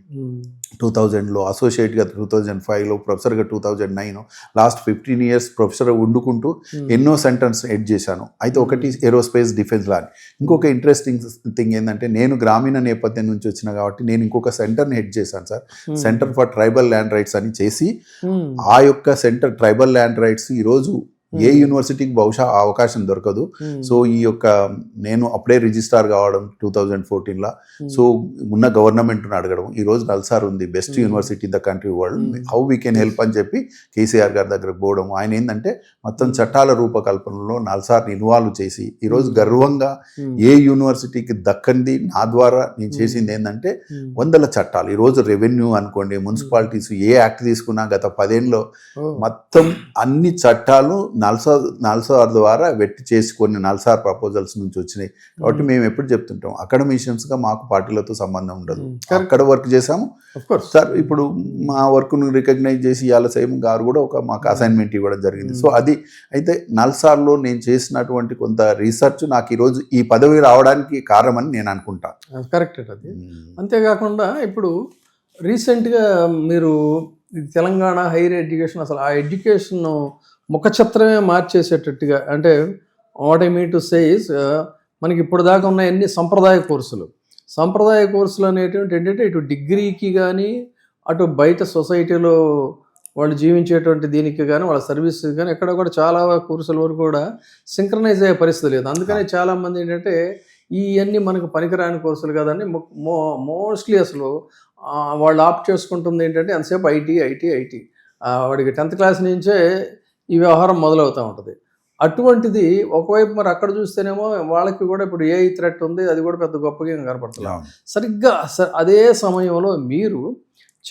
2000లో, అసోసియేట్గా 2005లో, ప్రొఫెసర్గా 2009, లాస్ట్ 15 years ప్రొఫెసర్ వండుకుంటూ ఎన్నో సెంటర్స్ హెడ్ చేశాను. అయితే ఒకటి ఏరోస్పేస్ డిఫెన్స్ లా. ఇంకొక ఇంట్రెస్టింగ్ థింగ్ ఏంటంటే నేను గ్రామీణ నేపథ్యం నుంచి వచ్చిన కాబట్టి నేను ఇంకొక సెంటర్ని హెడ్ చేశాను sir, centre for tribal land rights అని చేసి ఆ యొక్క సెంటర్ ట్రైబల్ ల్యాండ్ రైట్స్ ఈరోజు ఏ యూనివర్సిటీకి బహుశా అవకాశం దొరకదు. సో ఈ యొక్క నేను అప్పుడే రిజిస్ట్రార్ కావడం 2014లో, సో ఉన్న గవర్నమెంట్ను అడగడం, ఈరోజు నల్సార్ ఉంది best university in the country world, how we can help అని చెప్పి కేసీఆర్ గారి దగ్గరకు పోవడం. ఆయన ఏంటంటే మొత్తం చట్టాల రూపకల్పనలో నల్సార్ని ఇన్వాల్వ్ చేసి ఈరోజు గర్వంగా ఏ యూనివర్సిటీకి దక్కంది నా ద్వారా నేను చేసింది ఏంటంటే 100 చట్టాలు. ఈరోజు రెవెన్యూ అనుకోండి, మున్సిపాలిటీస్ ఏ యాక్ట్ తీసుకున్నా గత 10 ఏళ్ళలో మొత్తం అన్ని చట్టాలు నల్సార్ ద్వారా వెట్టి చేసి కొన్ని నల్సార్ ప్రపోజల్స్ నుంచి వచ్చినాయి కాబట్టి మేము ఎప్పుడు చెప్తుంటాం అకాడమిషియన్స్గా మాకు పార్టీలతో సంబంధం ఉండదు. అక్కడ వర్క్ చేసాము సార్. ఇప్పుడు మా వర్క్ను రికగ్నైజ్ చేసి ఇవాళ సైమ్ గారు కూడా మాకు అసైన్మెంట్ ఇవ్వడం జరిగింది. సో అది అయితే నల్సార్లో నేను చేసినటువంటి కొంత రీసెర్చ్ నాకు ఈరోజు ఈ పదవి రావడానికి కారణమని నేను అనుకుంటాను. కరెక్ట్ అది. అంతేకాకుండా ఇప్పుడు రీసెంట్గా మీరు తెలంగాణ హైయర్ ఎడ్యుకేషన్ అసలు ఆ ఎడ్యుకేషన్ ముఖ చిత్రమే మార్చేసేటట్టుగా, అంటే what I mean to say is మనకి ఇప్పుడు దాకా ఉన్న అన్ని సంప్రదాయ కోర్సులు అనేటువంటి ఏంటంటే ఇటు డిగ్రీకి కానీ అటు బయట సొసైటీలో వాళ్ళు జీవించేటువంటి దీనికి కానీ వాళ్ళ సర్వీస్ కానీ ఎక్కడ కూడా చాలా కోర్సుల వరకు కూడా సింక్రనైజ్ అయ్యే పరిస్థితి లేదు. అందుకని చాలామంది ఏంటంటే ఇవన్నీ మనకు పనికిరాని కోర్సులు కదండి మోస్ట్లీ అసలు వాళ్ళు ఆప్ట్ చేసుకుంటుంది ఏంటంటే అంతసేపు ఐటీ వాడికి 10th క్లాస్ నుంచే ఈ వ్యవహారం మొదలవుతూ ఉంటుంది. అటువంటిది ఒకవైపు మరి అక్కడ చూస్తేనేమో వాళ్ళకి కూడా ఇప్పుడు ఏఐ థ్రెట్ ఉంది, అది కూడా పెద్ద గొప్పగా కనపడుతుంది. సరిగ్గా అదే సమయంలో మీరు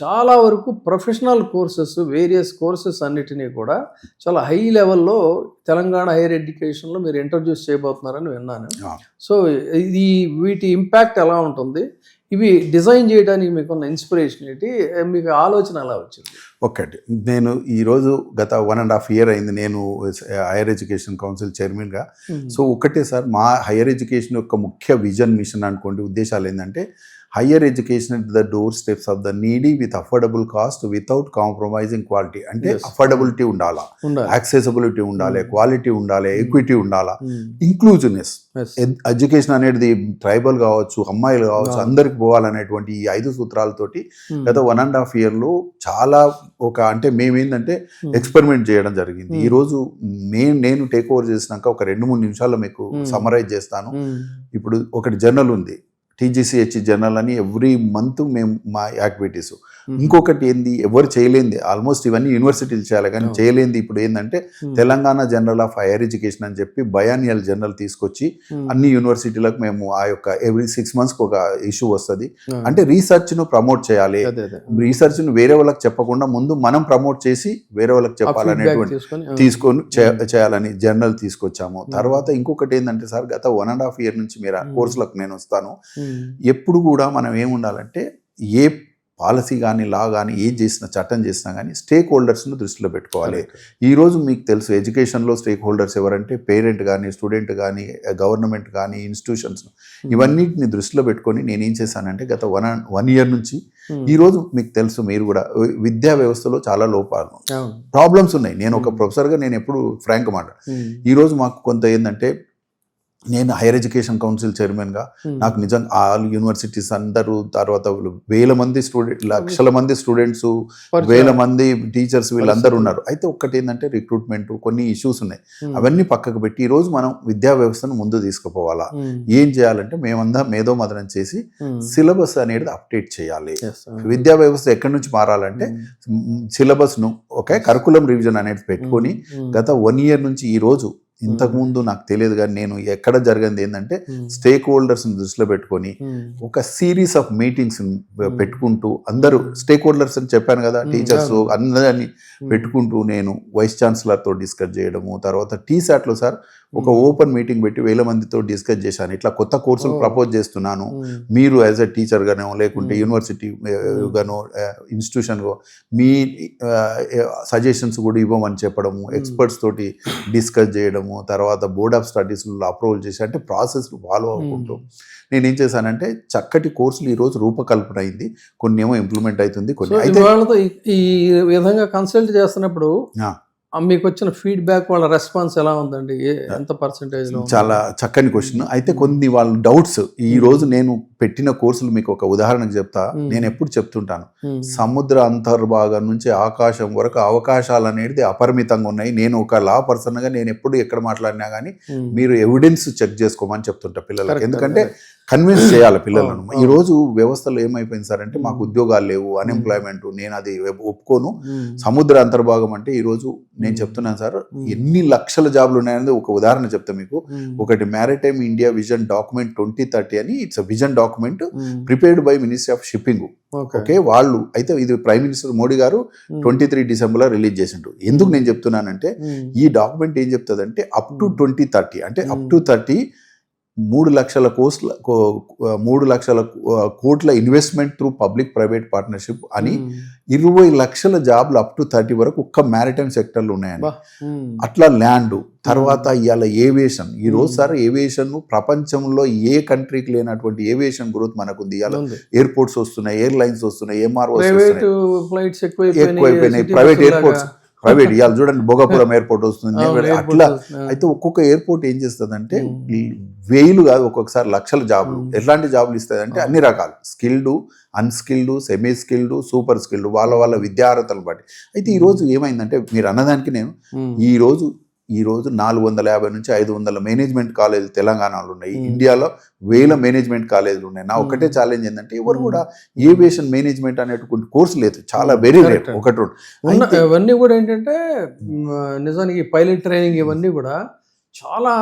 చాలా వరకు ప్రొఫెషనల్ కోర్సెస్, వేరియస్ కోర్సెస్ అన్నిటినీ కూడా చాలా హై లెవెల్లో తెలంగాణ హైయర్ ఎడ్యుకేషన్లో మీరు ఇంట్రడ్యూస్ చేయబోతున్నారని విన్నాను. సో ఇది వీటి ఇంపాక్ట్ ఎలా ఉంటుంది, ఇవి డిజైన్ చేయడానికి మీకున్న ఇన్స్పిరేషన్ ఏంటి, మీకు ఆలోచన ఎలా వచ్చింది? ఒకటి, నేను ఈరోజు గత 1.5 year అయింది నేను హైయర్ ఎడ్యుకేషన్ కౌన్సిల్ చైర్మన్గా. సో ఒకటే సార్, మా హైయర్ ఎడ్యుకేషన్ యొక్క ముఖ్య విజన్ మిషన్ అనుకోండి ఉద్దేశాలు ఏంటంటే higher education at the door steps of the needy with affordable cost without compromising quality. అంటే అఫోర్డబిలిటీ ఉండాలా, యాక్సెసిబిలిటీ ఉండాలి, క్వాలిటీ ఉండాలి, ఈక్విటీ ఉండాలా, ఇంక్లూజివ్నెస్. ఎడ్యుకేషన్ అనేది ట్రైబల్ కావచ్చు, అమ్మాయిలు కావచ్చు, అందరికి పోవాలనేటువంటి ఈ 5 సూత్రాలతోటి గత 1.5 yearలో చాలా అంటే మేమేంటంటే ఎక్స్పెరిమెంట్ చేయడం జరిగింది. ఈరోజు నేను టేక్ ఓవర్ చేసినాక ఒక 2-3 నిమిషాల్లో మీకు సమరైజ్ చేస్తాను. ఇప్పుడు ఒకటి జర్నల్ ఉంది, TGCH జర్నల్ అని, ఎవ్రీ మంత్ మేము మా యాక్టివిటీస్. ఇంకొకటి ఏంది, ఎవరు చేయలేంది, ఆల్మోస్ట్ ఇవన్నీ యూనివర్సిటీలు చేయాలి కానీ చేయలేంది ఇప్పుడు ఏంటంటే Telangana journal of higher education అని చెప్పి బయానియల్ జర్నల్ తీసుకొచ్చి అన్ని యూనివర్సిటీలకు మేము ఆ యొక్క ఎవ్రీ 6 months ఒక ఇష్యూ వస్తుంది. అంటే రీసెర్చ్ను ప్రమోట్ చేయాలి, రీసెర్చ్ను వేరే వాళ్ళకి చెప్పకుండా ముందు మనం ప్రమోట్ చేసి వేరే వాళ్ళకి చెప్పాలనేటువంటి తీసుకొని చేయాలని జర్నల్ తీసుకొచ్చాము. తర్వాత ఇంకొకటి ఏంటంటే సార్, గత 1.5 year నుంచి మీరు కోర్సులకు నేను వస్తాను. ఎప్పుడు కూడా మనం ఏముండాలంటే ఏ పాలసీ కానీ లా కానీ ఏం చేసినా, చట్టం చేసినా కానీ స్టేక్ హోల్డర్స్ను దృష్టిలో పెట్టుకోవాలి. ఈరోజు మీకు తెలుసు ఎడ్యుకేషన్లో స్టేక్ హోల్డర్స్ ఎవరంటే పేరెంట్ కానీ, స్టూడెంట్ కానీ, గవర్నమెంట్ కానీ, ఇన్స్టిట్యూషన్స్, ఇవన్నిటిని దృష్టిలో పెట్టుకొని నేనేం చేశానంటే గత 1 year నుంచి ఈరోజు మీకు తెలుసు, మీరు కూడా విద్యా వ్యవస్థలో చాలా లోపాలు, ప్రాబ్లమ్స్ ఉన్నాయి. నేను ఒక ప్రొఫెసర్గా నేను ఎప్పుడు ఫ్రాంక్ మాట, ఈరోజు మాకు కొంత ఏంటంటే నేను హైయర్ ఎడ్యుకేషన్ కౌన్సిల్ చైర్మన్గా నాకు నిజంగా ఆల్ యూనివర్సిటీస్ అందరూ, తర్వాత లక్షల మంది స్టూడెంట్స్, 1000 మంది టీచర్స్, వీళ్ళందరూ ఉన్నారు. అయితే ఒక్కటి ఏంటంటే రిక్రూట్మెంట్, కొన్ని ఇష్యూస్ ఉన్నాయి, అవన్నీ పక్కకు పెట్టి ఈరోజు మనం విద్యా వ్యవస్థను ముందు తీసుకుపోవాలా. ఏం చేయాలంటే మేమందరం మేధోమథనం చేసి సిలబస్ అనేది అప్డేట్ చేయాలి. విద్యా వ్యవస్థ ఎక్కడి నుంచి మారాలంటే సిలబస్ను కరికులం రివిజన్ అనేది పెట్టుకొని గత 1 year నుంచి ఈరోజు, ఇంతకుముందు నాకు తెలియదు కానీ నేను ఎక్కడ జరిగింది ఏంటంటే స్టేక్ హోల్డర్స్ని దృష్టిలో పెట్టుకొని ఒక సిరీస్ ఆఫ్ మీటింగ్స్ పెట్టుకుంటూ, అందరూ స్టేక్ హోల్డర్స్ అని చెప్పాను కదా, టీచర్స్ అందరినీ పెట్టుకుంటూ నేను వైస్ ఛాన్సలర్తో డిస్కస్ చేయడము. తర్వాత TSATలో సార్ ఒక ఓపెన్ మీటింగ్ పెట్టి 1000 మందితో డిస్కస్ చేశాను. ఇట్లా కొత్త కోర్సులు ప్రపోజ్ చేస్తున్నాను, మీరు యాజ్ ఎ టీచర్గానో లేకుంటే యూనివర్సిటీ గానో ఇన్స్టిట్యూషన్గా మీ సజెషన్స్ కూడా ఇవ్వమని చెప్పడము, ఎక్స్పర్ట్స్ తోటి డిస్కస్ చేయడము, తర్వాత బోర్డ్ ఆఫ్ స్టడీస్లో అప్రూవల్ చేసి, అంటే ప్రాసెస్ ఫాలో అవ్వకుంటూ నేనేం చేశానంటే చక్కటి కోర్సులు ఈరోజు రూపకల్పన అయింది, కొన్ని ఏమో ఇంప్లిమెంట్ అవుతుంది, కొన్ని అయితే ఈ విధంగా కన్సల్ట్ చేస్తున్నప్పుడు మీకు వచ్చిన ఫీడ్బ్యాక్, వాళ్ళ రెస్పాన్స్ ఎలా ఉందండి, ఎంత పర్సెంటేజ్? చాలా చక్కని క్వశ్చన్. అయితే కొన్ని వాళ్ళ డౌట్స్, ఈ రోజు నేను పెట్టిన కోర్సులు మీకు ఒక ఉదాహరణకు చెప్తా. నేను ఎప్పుడు చెప్తుంటాను, సముద్ర అంతర్భాగం నుంచి ఆకాశం వరకు అవకాశాలు అనేది అపరిమితంగా ఉన్నాయి. నేను ఒక లా పర్సన్గా నేను ఎప్పుడు ఎక్కడ మాట్లాడినా కానీ మీరు ఎవిడెన్స్ చెక్ చేసుకోమని చెప్తుంటా పిల్లలకి, ఎందుకంటే కన్విన్స్ చేయాలి పిల్లలను. ఈరోజు వ్యవస్థలో ఏమైపోయింది సార్ అంటే మాకు ఉద్యోగాలు లేవు, అన్ఎంప్లాయ్మెంట్, నేను అది ఒప్పుకోను. సముద్ర అంతర్భాగం అంటే ఈరోజు నేను చెప్తున్నాను సార్, ఎన్ని లక్షల జాబ్లు ఉన్నాయనేది ఒక ఉదాహరణ చెప్తా మీకు. ఒకటి మ్యారిటైమ్ ఇండియా విజన్ డాక్యుమెంట్ 2030 అని, it's vision document document prepared by ministry of shipping. Okay, వాళ్ళు అయితే ఇది ప్రైమ్ మినిస్టర్ మోడీ గారు 23 డిసెంబర్లో రిలీజ్ చేసిండ్రు. ఎందుకు నేను చెప్తున్నానంటే ఈ డాక్యుమెంట్ ఏం చెప్తుందంటే అప్ టు 2030 అంటే అప్ టు 30 3 లక్షల కోట్ల investment through public private partnership అని 20 లక్షల జాబ్లు అప్ టు 30 వరకు ఒక్క మ్యారిటైమ్ సెక్టర్లు ఉన్నాయని. అట్లా ల్యాండ్ తర్వాత ఇవాళ ఏవియేషన్. ఈ రోజు సార్ ఏవియేషన్ ప్రపంచంలో ఏ కంట్రీకి లేనటువంటి ఏవియేషన్ గ్రోత్ మనకుంది. ఇవాళ ఎయిర్పోర్ట్స్ వస్తున్నాయి, ఎయిర్లైన్స్ వస్తున్నాయి, ఎంఆర్ఓస్ ఎక్కువైపోయినాయి, ప్రైవేట్ ఎయిర్పోర్ట్స్ ప్రైవేట్. ఇవాళ చూడండి భోగాపురం ఎయిర్పోర్ట్ వస్తుంది. అట్లా అయితే ఒక్కొక్క ఎయిర్పోర్ట్ ఏం చేస్తుందంటే వేలు కాదు ఒక్కొక్కసారి లక్షల జాబులు. ఎట్లాంటి జాబులు ఇస్తుందంటే అన్ని రకాలు, skilled, unskilled, semi skilled, super skilled, వాళ్ళ విద్యార్హతలు బట్టి. అయితే ఈరోజు ఏమైందంటే మీరు అన్నదానికి నేను ఈరోజు 450 నుంచి 500 మేనేజ్మెంట్ కాలేజీలు తెలంగాణలో ఉన్నాయి. ఇండియాలో 1000 మేనేజ్మెంట్ కాలేజీలు ఉన్నాయి. నా ఒకటే ఛాలెంజ్ ఏంటంటే ఎవరు కూడా ఏవియేషన్ మేనేజ్మెంట్ అనేటువంటి కోర్సు లేదు, చాలా వెరీ రేట్, ఒకటి రెండు. ఇవన్నీ కూడా ఏంటంటే నిజానికి పైలట్ ట్రైనింగ్ ఇవన్నీ కూడా చాలా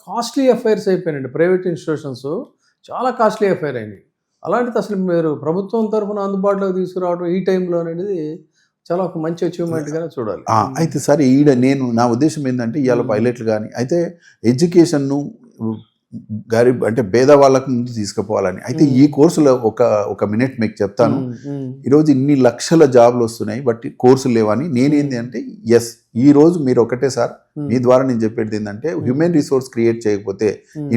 కాస్ట్లీ అఫైర్స్ అయిపోయినాయండి. ప్రైవేట్ ఇన్స్టిట్యూషన్స్ చాలా కాస్ట్లీ అఫైర్ అయింది. అలాంటిది అసలు మీరు ప్రభుత్వం తరఫున అందుబాటులోకి తీసుకురావడం ఈ టైంలో అనేది చాలా ఒక మంచి అచీవ్మెంట్గానే చూడాలి. అయితే సరే నా ఉద్దేశం ఏంటంటే ఇవాళ పైలట్లు కానీ అయితే ఎడ్యుకేషన్ను గరీబ్ అంటే పేద వాళ్ళకి ముందు తీసుకుపోవాలని. అయితే ఈ కోర్సులో ఒక మినిట్ మీకు చెప్తాను. ఈరోజు ఇన్ని లక్షల జాబ్లు వస్తున్నాయి బట్ కోర్సులు లేవని నేనేంది అంటే ఈ రోజు మీరు ఒకటే సార్ మీ ద్వారా నేను చెప్పేది ఏంటంటే హ్యూమన్ రిసోర్స్ క్రియేట్ చేయకపోతే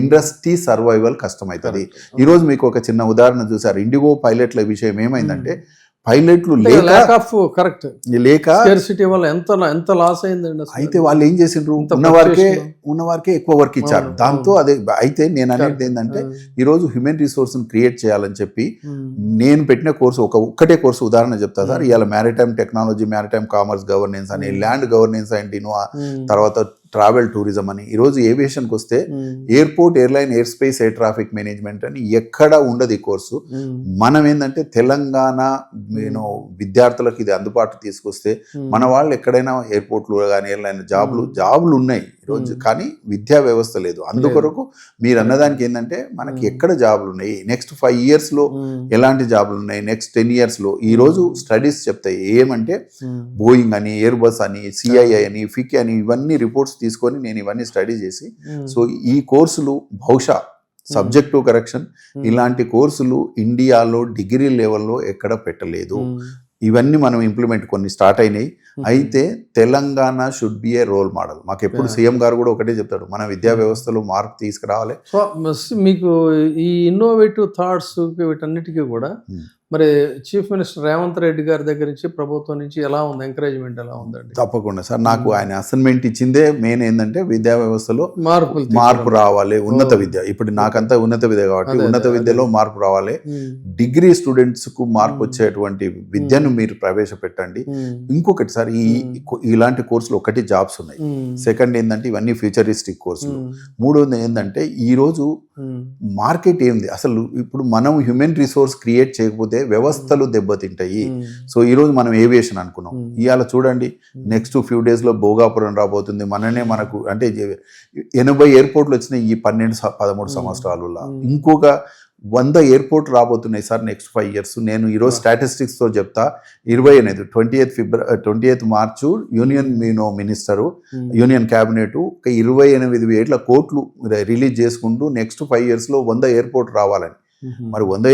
ఇండస్ట్రీ సర్వైవల్ కష్టమవుతుంది. ఈరోజు మీకు ఒక చిన్న ఉదాహరణ చూసారు. ఇండిగో పైలట్ల విషయం ఏమైందంటే పైలట్లు లేక వల్ల ఎంత లాస్ అయిందండి. అయితే వాళ్ళు ఏం చేసిండ్రు, ఉన్నవారికే ఎక్కువ వర్క్ ఇచ్చారు. దాంతో అదే అయితే నేను అనేది ఏంటంటే ఈరోజు హ్యూమన్ రిసోర్స్ క్రియేట్ చేయాలని చెప్పి నేను పెట్టిన కోర్సు ఒక్కటే కోర్సు ఉదాహరణ చెప్తా సార్. ఇవాళ maritime technology, maritime commerce governance అని, ల్యాండ్ గవర్నెన్స్ అంటే తర్వాత ట్రావెల్ టూరిజం అని. ఈరోజు ఏవియేషన్కి వస్తే airport, airline, air space, air traffic management అని ఎక్కడా ఉండదు ఈ కోర్సు. మనం ఏంటంటే తెలంగాణ విద్యార్థులకు ఇది అందుబాటు తీసుకొస్తే మన వాళ్ళు ఎక్కడైనా ఎయిర్పోర్ట్లు కానీ ఎయిర్లైన్ జాబులు ఉన్నాయి ఈరోజు, కానీ విద్యా వ్యవస్థ లేదు. అందుకొరకు మీరు అన్నదానికి ఏంటంటే మనకి ఎక్కడ జాబులు ఉన్నాయి, నెక్స్ట్ 5 yearsలో ఎలాంటి జాబులు ఉన్నాయి, నెక్స్ట్ 10 yearsలో. ఈరోజు స్టడీస్ చెప్తాయి ఏమంటే బోయింగ్ అని, ఎయిర్ బస్ అని, సిఐఐ అని, ఫిక్ అని, ఇవన్నీ రిపోర్ట్స్ తీసుకొని నేను ఇవన్నీ స్టడీ చేసి సో ఈ కోర్సులు బహుశా సబ్జెక్టివ్ కరెక్షన్ ఇలాంటి కోర్సులు ఇండియాలో డిగ్రీ లెవెల్లో ఎక్కడ పెట్టలేదు. ఇవన్నీ మనం ఇంప్లిమెంట్ కొన్ని స్టార్ట్ అయినాయి. అయితే Telangana should be a role model. మాకు ఎప్పుడు సీఎం గారు కూడా ఒకటే చెప్తాడు, మన విద్యా వ్యవస్థలో మార్పు తీసుకురావాలి. సో మీకు ఈ ఇన్నోవేటివ్ థాట్స్ వీటన్నిటికీ కూడా మరి చీఫ్ మినిస్టర్ రేవంత్ రెడ్డి గారి దగ్గర నుంచి ప్రభుత్వం నుంచి ఎలా ఉంది, ఎంకరేజ్మెంట్ ఎలా ఉందండి? తప్పకుండా సార్. నాకు ఆయన అసైన్మెంట్ ఇచ్చిందే మెయిన్ ఏంటంటే విద్యా వ్యవస్థలో మార్పు రావాలి, ఉన్నత విద్య. ఇప్పుడు నాకంతా ఉన్నత విద్య కాబట్టి ఉన్నత విద్యలో మార్పు రావాలి. డిగ్రీ స్టూడెంట్స్ కు మార్పు వచ్చేటువంటి విద్యను మీరు ప్రవేశపెట్టండి. ఇంకొకటి సార్, ఇలాంటి కోర్సులు ఒకటి జాబ్స్ ఉన్నాయి. సెకండ్ ఏంటంటే ఇవన్నీ ఫ్యూచరిస్టిక్ కోర్సులు. మూడోది ఏంటంటే ఈ రోజు మార్కెట్ ఏంది అసలు. ఇప్పుడు మనం హ్యూమన్ రిసోర్స్ క్రియేట్ చేయకపోతే వ్యవస్థలు దెబ్బతింటాయి. సో ఈరోజు మనం ఏవియేషన్ అనుకున్నాం, ఇవాళ చూడండి నెక్స్ట్ ఫ్యూ డేస్లో భోగాపురం రాబోతుంది. మనకు అంటే 80 ఎయిర్పోర్ట్లు వచ్చినాయి ఈ 12-13 సంవత్సరాలలో. ఇంకొక 100 ఎయిర్పోర్ట్ రాబోతున్నాయి సార్ నెక్స్ట్ 5 years. నేను ఈరోజు స్టాటిస్టిక్స్తో చెప్తా. 28 మార్చు యూనియన్ మినిస్టరు యూనియన్ క్యాబినెట్ 28,000 కోట్లు రిలీజ్ చేసుకుంటూ నెక్స్ట్ 5 yearsలో 100 ఎయిర్పోర్ట్ రావాలని. మరి 100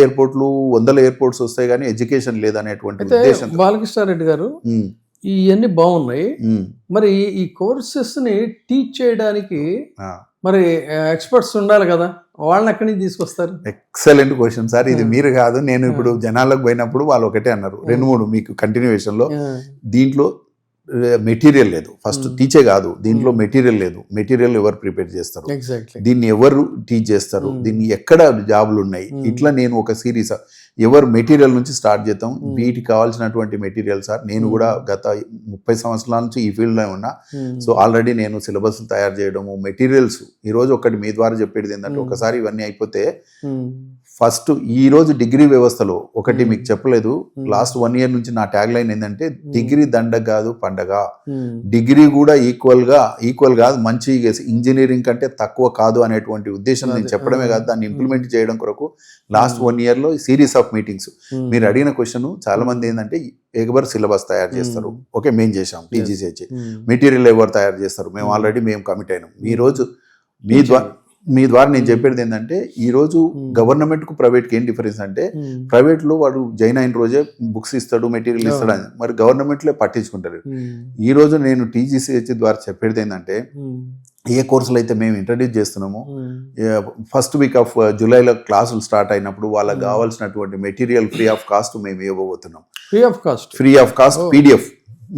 ఎయిర్పోర్ట్స్ వస్తాయి కానీ ఎడ్యుకేషన్ లేదనేటువంటి ఉద్దేశం. బాలకృష్ణారెడ్డి గారు ఇవన్నీ బాగున్నాయి, మరి ఈ కోర్సెస్ ని టీచ్ చేయడానికి మరి ఎక్స్పర్ట్స్ ఉండాలి కదా, వాళ్ళని ఎక్కడి నుంచి తీసుకొస్తారు? Excellent question sir. ఇది మీరు కాదు, నేను ఇప్పుడు జనాలకు పోయినప్పుడు వాళ్ళు ఒకటే అన్నారు, 2-3 మీకు కంటిన్యూషన్ లో దీంట్లో మెటీరియల్ లేదు. ఫస్ట్ టీచే కాదు, దీంట్లో మెటీరియల్ లేదు. మెటీరియల్ ఎవరు ప్రిపేర్ చేస్తారు, దీన్ని ఎవరు టీచ్ చేస్తారు, దీన్ని ఎక్కడ జాబులు ఉన్నాయి, ఇట్లా నేను ఒక సిరీస్ ఎవరు మెటీరియల్ నుంచి స్టార్ట్ చేద్దాం. వీటికి కావాల్సినటువంటి మెటీరియల్ సార్ నేను కూడా గత 30 సంవత్సరాల నుంచి ఈ ఫీల్డ్లో ఉన్నా. సో ఆల్రెడీ నేను సిలబస్ తయారు చేయడము, మెటీరియల్స్. ఈరోజు ఒకటి మీ ద్వారా చెప్పేది ఏంటంటే ఒకసారి ఇవన్నీ అయిపోతే ఫస్ట్ ఈ రోజు డిగ్రీ వ్యవస్థలో ఒకటి మీకు చెప్పలేదు, లాస్ట్ 1 year నుంచి నా ట్యాగ్ లైన్ ఏంటంటే డిగ్రీ దండగ కాదు పండగ. డిగ్రీ కూడా ఈక్వల్ కాదు, మంచి ఇంజనీరింగ్ కంటే తక్కువ కాదు అనేటువంటి ఉద్దేశం నేను చెప్పడమే కాదు, దాన్ని ఇంప్లిమెంట్ చేయడం కొరకు లాస్ట్ 1 year లో సిరీస్ ఆఫ్ మీటింగ్స్. మీరు అడిగిన క్వశ్చన్ చాలా మంది ఏంటంటే ఎవరు సిలబస్ తయారు చేస్తారు, ఓకే మేము చేసాం టీజీసీహెచ్. మెటీరియల్ ఎవరు తయారు చేస్తారు, మేము కమిట్ అయినాం. ఈ రోజు మీ ద్వారా నేను చెప్పేది ఏంటంటే ఈ రోజు గవర్నమెంట్ కు ప్రైవేట్ కి ఏం డిఫరెన్స్ అంటే ప్రైవేట్ లో వాడు జాయిన్ అయిన రోజే బుక్స్ ఇస్తాడు, మెటీరియల్ ఇస్తాడు అని, మరి గవర్నమెంట్ లో పట్టించుకుంటారు. ఈ రోజు నేను టీజీసీహెచ్ ద్వారా చెప్పేది ఏంటంటే ఏ కోర్సులు అయితే మేము ఇంట్రడ్యూస్ చేస్తున్నామో ఫస్ట్ వీక్ ఆఫ్ జూలైలో క్లాసులు స్టార్ట్ అయినప్పుడు వాళ్ళకి కావాల్సినటువంటి మెటీరియల్ ఫ్రీ ఆఫ్ కాస్ట్ మేము ఇవ్వబోతున్నాం. ఫ్రీ ఆఫ్ కాస్ట్ పీడిఎఫ్,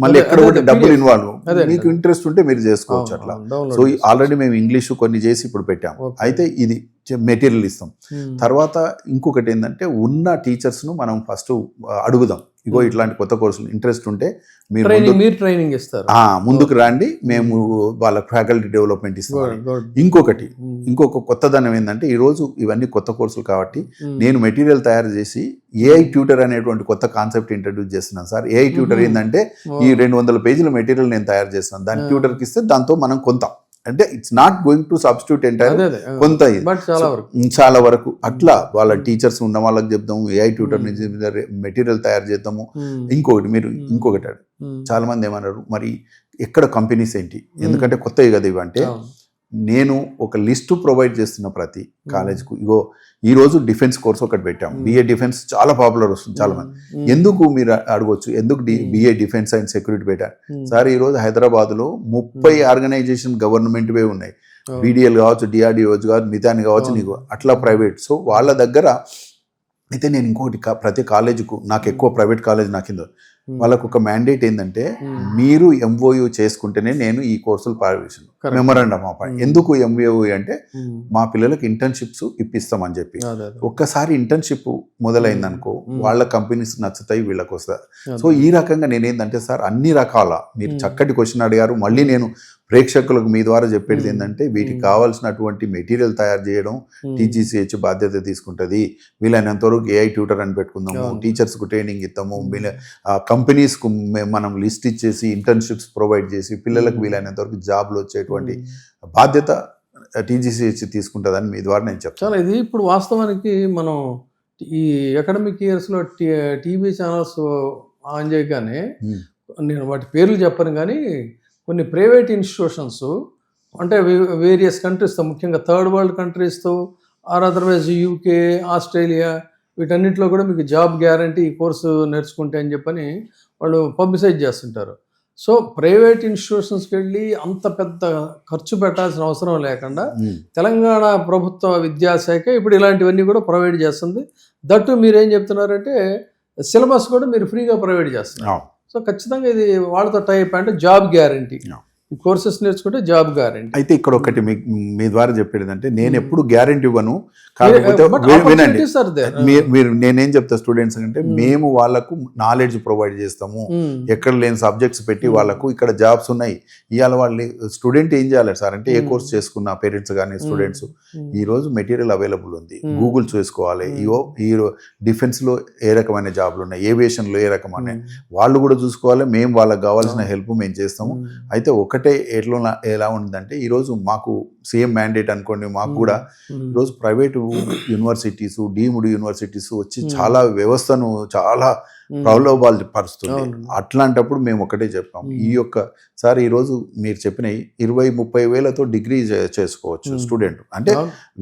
మళ్ళీ ఎక్కడ కూడా డబ్బులు ఇన్వాల్వ్, మీకు ఇంట్రెస్ట్ ఉంటే మీరు చేసుకోవచ్చు అట్లా. సో ఆల్రెడీ మేము ఇంగ్లీష్ కొన్ని చేసి ఇప్పుడు పెట్టాము. అయితే ఇది మెటీరియల్ ఇస్తాం. తర్వాత ఇంకొకటి ఏంటంటే ఉన్న టీచర్స్ ను మనం ఫస్ట్ అడుగుదాం, ఇగో ఇట్లాంటి కొత్త కోర్సులు ఇంట్రెస్ట్ ఉంటే మీరు ట్రైనింగ్ ఇస్తారు, ముందుకు రండి, మేము వాళ్ళ ఫ్యాకల్టీ డెవలప్మెంట్ ఇస్తాం. ఇంకొక కొత్తదనం ఏంటంటే ఈ రోజు ఇవన్నీ కొత్త కోర్సులు కాబట్టి నేను మెటీరియల్ తయారు చేసి ఏఐ ట్యూటర్ అనేటువంటి కొత్త కాన్సెప్ట్ ఇంట్రడ్యూస్ చేస్తున్నాను సార్. ఏఐ ట్యూటర్ ఏంటంటే ఈ 200 పేజీల మెటీరియల్ నేను తయారు చేస్తున్నాను, దాని ట్యూటర్కి ఇస్తే దాంతో మనం కొంత అంటే it's not going to substitute entire, కొంత చాలా వరకు అట్లా వాళ్ళ టీచర్స్ ఉన్న వాళ్ళకి చెప్తాము, ఏఐ ట్యూటర్ నుంచి మెటీరియల్ తయారు చేద్దాము. ఇంకొకటి చాలా మంది ఏమన్నారు మరి ఎక్కడ కంపెనీస్ ఏంటి, ఎందుకంటే కొత్తవి కదా ఇవి. అంటే నేను ఒక లిస్టు ప్రొవైడ్ చేస్తున్న ప్రతి కాలేజ్కు, ఇగో ఈ రోజు డిఫెన్స్ కోర్స్ ఒకటి పెట్టాం, బిఏ డిఫెన్స్ చాలా పాపులర్ వస్తుంది చాలా మంది. ఎందుకు మీరు అడగొచ్చు, ఎందుకు బిఏ డిఫెన్స్ అండ్ సెక్యూరిటీ పెట్టారు సార్? ఈ రోజు హైదరాబాద్ లో 30 ఆర్గనైజేషన్ గవర్నమెంట్ వే ఉన్నాయి, బీడీఎల్ కావచ్చు, డిఆర్డిఓ కావచ్చు, మితాని కావచ్చు, నీకు అట్లా ప్రైవేట్. సో వాళ్ళ దగ్గర అయితే నేను ఇంకొకటి ప్రతి కాలేజీకు, నాకు ఎక్కువ ప్రైవేట్ కాలేజ్ నా కింద, వాళ్ళకు ఒక మ్యాండేట్ ఏంటంటే మీరు ఎంఓయూ చేసుకుంటేనే నేను ఈ కోర్సులు పాల్గొను, మెమోరాండమ్ ఆఫ్. ఎందుకు ఎంఓయూ అంటే మా పిల్లలకు ఇంటర్న్షిప్స్ ఇప్పిస్తామని చెప్పి. ఒక్కసారి ఇంటర్న్షిప్ మొదలైందనుకో వాళ్ళ కంపెనీస్ నచ్చుతాయి, వీళ్ళకి వస్తారు. సో ఈ రకంగా నేనేంటంటే సార్ అన్ని రకాల, మీరు చక్కటి క్వశ్చన్ అడిగారు. మళ్ళీ నేను ప్రేక్షకులకు మీ ద్వారా చెప్పేది ఏంటంటే వీటికి కావాల్సినటువంటి మెటీరియల్ తయారు చేయడం టీజీసీహెచ్ బాధ్యత తీసుకుంటుంది. వీలైనంత వరకు ఏఐ ట్యూటర్ అని పెట్టుకుందాము, టీచర్స్కు ట్రైనింగ్ ఇస్తాము, కంపెనీస్కు మనం లిస్ట్ ఇచ్చేసి ఇంటర్న్షిప్స్ ప్రొవైడ్ చేసి పిల్లలకు వీలైనంత వరకు జాబ్లు వచ్చేటువంటి బాధ్యత టీజీసీహెచ్ తీసుకుంటుందని మీ ద్వారా నేను చెప్తాను. ఇది ఇప్పుడు వాస్తవానికి మనం ఈ అకాడమిక్ ఇయర్స్లో టీవీ ఛానల్స్ ఆన్ చేయగానే నేను వాటి పేర్లు చెప్పను కానీ కొన్ని ప్రైవేట్ ఇన్స్టిట్యూషన్స్ అంటే వేరియస్ కంట్రీస్తో, ముఖ్యంగా థర్డ్ వరల్డ్ కంట్రీస్తో ఆర్ అదర్వైజ్ యూకే, ఆస్ట్రేలియా, వీటన్నిటిలో కూడా మీకు జాబ్ గ్యారంటీ ఈ కోర్సు నేర్చుకుంటే అని చెప్పని వాళ్ళు పబ్లిసైజ్ చేస్తుంటారు. సో ప్రైవేట్ ఇన్స్టిట్యూషన్స్కి వెళ్ళి అంత పెద్ద ఖర్చు పెట్టాల్సిన అవసరం లేకుండా తెలంగాణ ప్రభుత్వ విద్యాశాఖ ఇప్పుడు ఇలాంటివన్నీ కూడా ప్రొవైడ్ చేస్తుంది. దట్టు మీరేం చెప్తున్నారంటే సిలబస్ కూడా మీరు ఫ్రీగా ప్రొవైడ్ చేస్తున్నారు. సో ఖచ్చితంగా ఇది వాళ్ళతో టైప్ అంటే జాబ్ గ్యారంటీ, ఈ కోర్సెస్ నేర్చుకుంటే జాబ్ గ్యారంటీ. అయితే ఇక్కడ ఒకటి మీ ద్వారా చెప్పేది అంటే నేను ఎప్పుడు గ్యారంటీ ఇవ్వను, కాకపోతే వినండి మీరు నేనేం చెప్తా స్టూడెంట్స్ అంటే మేము వాళ్ళకు నాలెడ్జ్ ప్రొవైడ్ చేస్తాము, ఎక్కడ లేని సబ్జెక్ట్స్ పెట్టి వాళ్ళకు ఇక్కడ జాబ్స్ ఉన్నాయి. ఇవాళ వాళ్ళు స్టూడెంట్ ఏం చేయాలి సార్ అంటే ఏ కోర్స్ చేసుకున్న పేరెంట్స్ కానీ స్టూడెంట్స్ ఈ రోజు మెటీరియల్ అవైలబుల్ ఉంది, గూగుల్ చేసుకోవాలి. ఈ డిఫెన్స్ లో ఏ రకమైన జాబ్లు ఉన్నాయి, ఏవియేషన్ లో ఏ రకమైన వాళ్ళు కూడా చూసుకోవాలి, మేము వాళ్ళకి కావాల్సిన హెల్ప్ మేము చేస్తాము. అయితే ఒకటే ఎలా ఉందంటే ఈరోజు మాకు సేమ్ మ్యాండేట్ అనుకోండి, మాకు కూడా ఈరోజు ప్రైవేటు యూనివర్సిటీస్, డీమ్డ్ యూనివర్సిటీస్ వచ్చి చాలా వ్యవస్థను చాలా ప్రలోభాలు పరుస్తుంది. అట్లాంటప్పుడు మేము ఒకటే చెప్పాం, ఈ యొక్క సార్ ఈరోజు మీరు చెప్పిన 20-30 వేలతో డిగ్రీ చేసుకోవచ్చు స్టూడెంట్. అంటే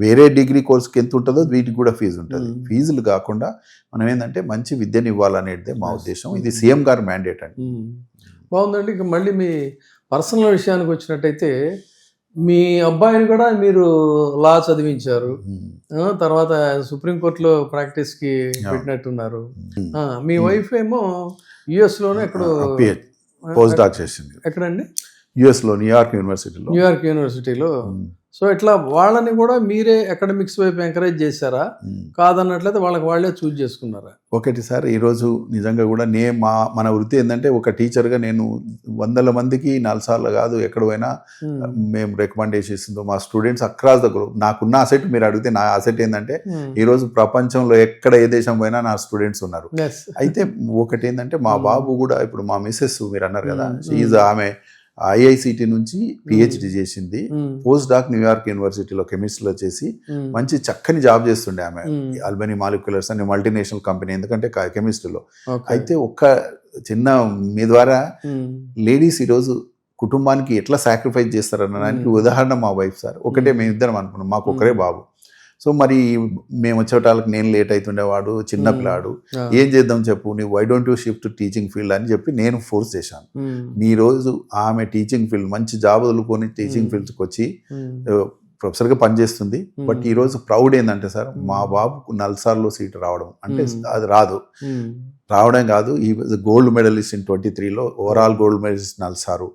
వేరే డిగ్రీ కోర్స్కి ఎంత ఉంటుందో వీటికి కూడా ఫీజు ఉంటుంది. ఫీజులు కాకుండా మనం ఏంటంటే మంచి విద్యను ఇవ్వాలనేది మా ఉద్దేశం. ఇది సీఎం గారి మ్యాండేట్ అండి. బాగుందండి. ఇక మళ్ళీ మీ పర్సనల్ విషయానికి వచ్చినట్టయితే మీ అబ్బాయిని కూడా మీరు లా చదివించారు, తర్వాత సుప్రీంకోర్టులో ప్రాక్టీస్కి పెట్టినట్టున్నారు. మీ వైఫ్ ఏమో యుఎస్ లోనే ఎక్కడో పోస్ట్ డాక్ చేసింది. ఎక్కడండి? యుఎస్ లో న్యూయార్క్ యూనివర్సిటీలో సో ఇట్లా వాళ్ళని కూడా మీరే అకాడమిక్స్ వైపు ఎంకరేజ్ చేశారా, కాదన్నట్లయితే వాళ్ళకి వాళ్ళే చూజ్ చేసుకున్నారా? ఒకటి సార్, ఈరోజు నిజంగా కూడా మన వృత్తి ఏంటంటే ఒక టీచర్గా నేను 100 మందికి 4 సార్లు కాదు ఎక్కడ పోయినా మేము రికమెండేషన్ ఇస్తుందో మా స్టూడెంట్స్ అక్రాస్ ద గ్లోబ్. నాకున్న అసెట్ మీరు అడిగితే నా అసెట్ ఏంటంటే ఈరోజు ప్రపంచంలో ఎక్కడ ఏ దేశం పోయినా నా స్టూడెంట్స్ ఉన్నారు. అయితే ఒకటి ఏంటంటే మా బాబు కూడా ఇప్పుడు మా మిస్సెస్ మీరు అన్నారు కదా, ఆమె IICT నుంచి PhD చేసింది, పోస్ట్ డాక్ న్యూయార్క్ యూనివర్సిటీలో కెమిస్ట్రీలో చేసి మంచి చక్కని జాబ్ చేస్తుండే ఆమె. ఆల్బనీ మాలిక్యులర్స్ అనే మల్టీనేషనల్ కంపెనీ, ఎందుకంటే కెమిస్ట్రీలో. అయితే ఒక్క చిన్న మీ ద్వారా లేడీస్ ఈరోజు కుటుంబానికి ఎట్లా సాక్రిఫైస్ చేస్తారనడానికి ఉదాహరణ మా వైఫ్ సార్. ఒకటే మేమిద్దరం అనుకున్నాం, మాకు ఒకరే బాబు. సో మరి మేము వచ్చేటాలకు నేను లేట్ అవుతుండేవాడు, చిన్న పిల్లాడు, ఏం చేద్దాం చెప్పు, నీ why don't you shift teaching field అని చెప్పి నేను ఫోర్స్ చేశాను. ఈ రోజు ఆమె టీచింగ్ ఫీల్డ్ మంచి జాబ్ వదులుకొని టీచింగ్ ఫీల్డ్కి వచ్చి ప్రొఫెసర్గా పనిచేస్తుంది. బట్ ఈరోజు ప్రౌడ్ ఏంటంటే సార్, మా బాబుకు నల్సార్లో సీట్ రావడం అంటే అది రావడం కాదు, ఈ గోల్డ్ మెడలిస్ట్ ఇన్ 23లో, ఓవరాల్ గోల్డ్ మెడలిస్ట్ నల్సారు.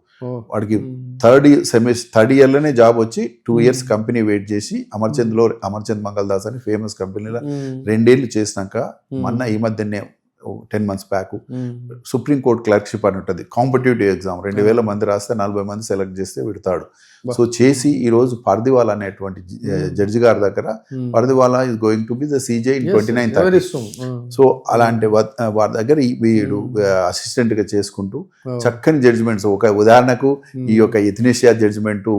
వాడికి థర్డ్ ఇయర్లోనే జాబ్ వచ్చి 2 ఇయర్స్ కంపెనీ వెయిట్ చేసి అమర్చంద్ మంగళదాస్ అని ఫేమస్ కంపెనీలో 2 ఏళ్ళు చేసినాక మొన్న ఈ మధ్యనే 10 months బ్యాక్ సుప్రీంకోర్టు క్లర్క్షిప్ అని ఉంటుంది, కాంపిటేటివ్ ఎగ్జామ్ 2000 మంది రాస్తే 40 మంది సెలెక్ట్ చేస్తే విడతాడు. సో చేసి ఈరోజు పర్దివాలా అనేటువంటి జడ్జి గారి దగ్గర, Pardiwala is going to be the CJ in 29th. So అలాంటి వారి దగ్గర వీడు అసిస్టెంట్ గా చేసుకుంటూ చక్కని జడ్జిమెంట్స్, ఒక ఉదాహరణకు ఈ యొక్క ఎథనేషియా జడ్జిమెంట్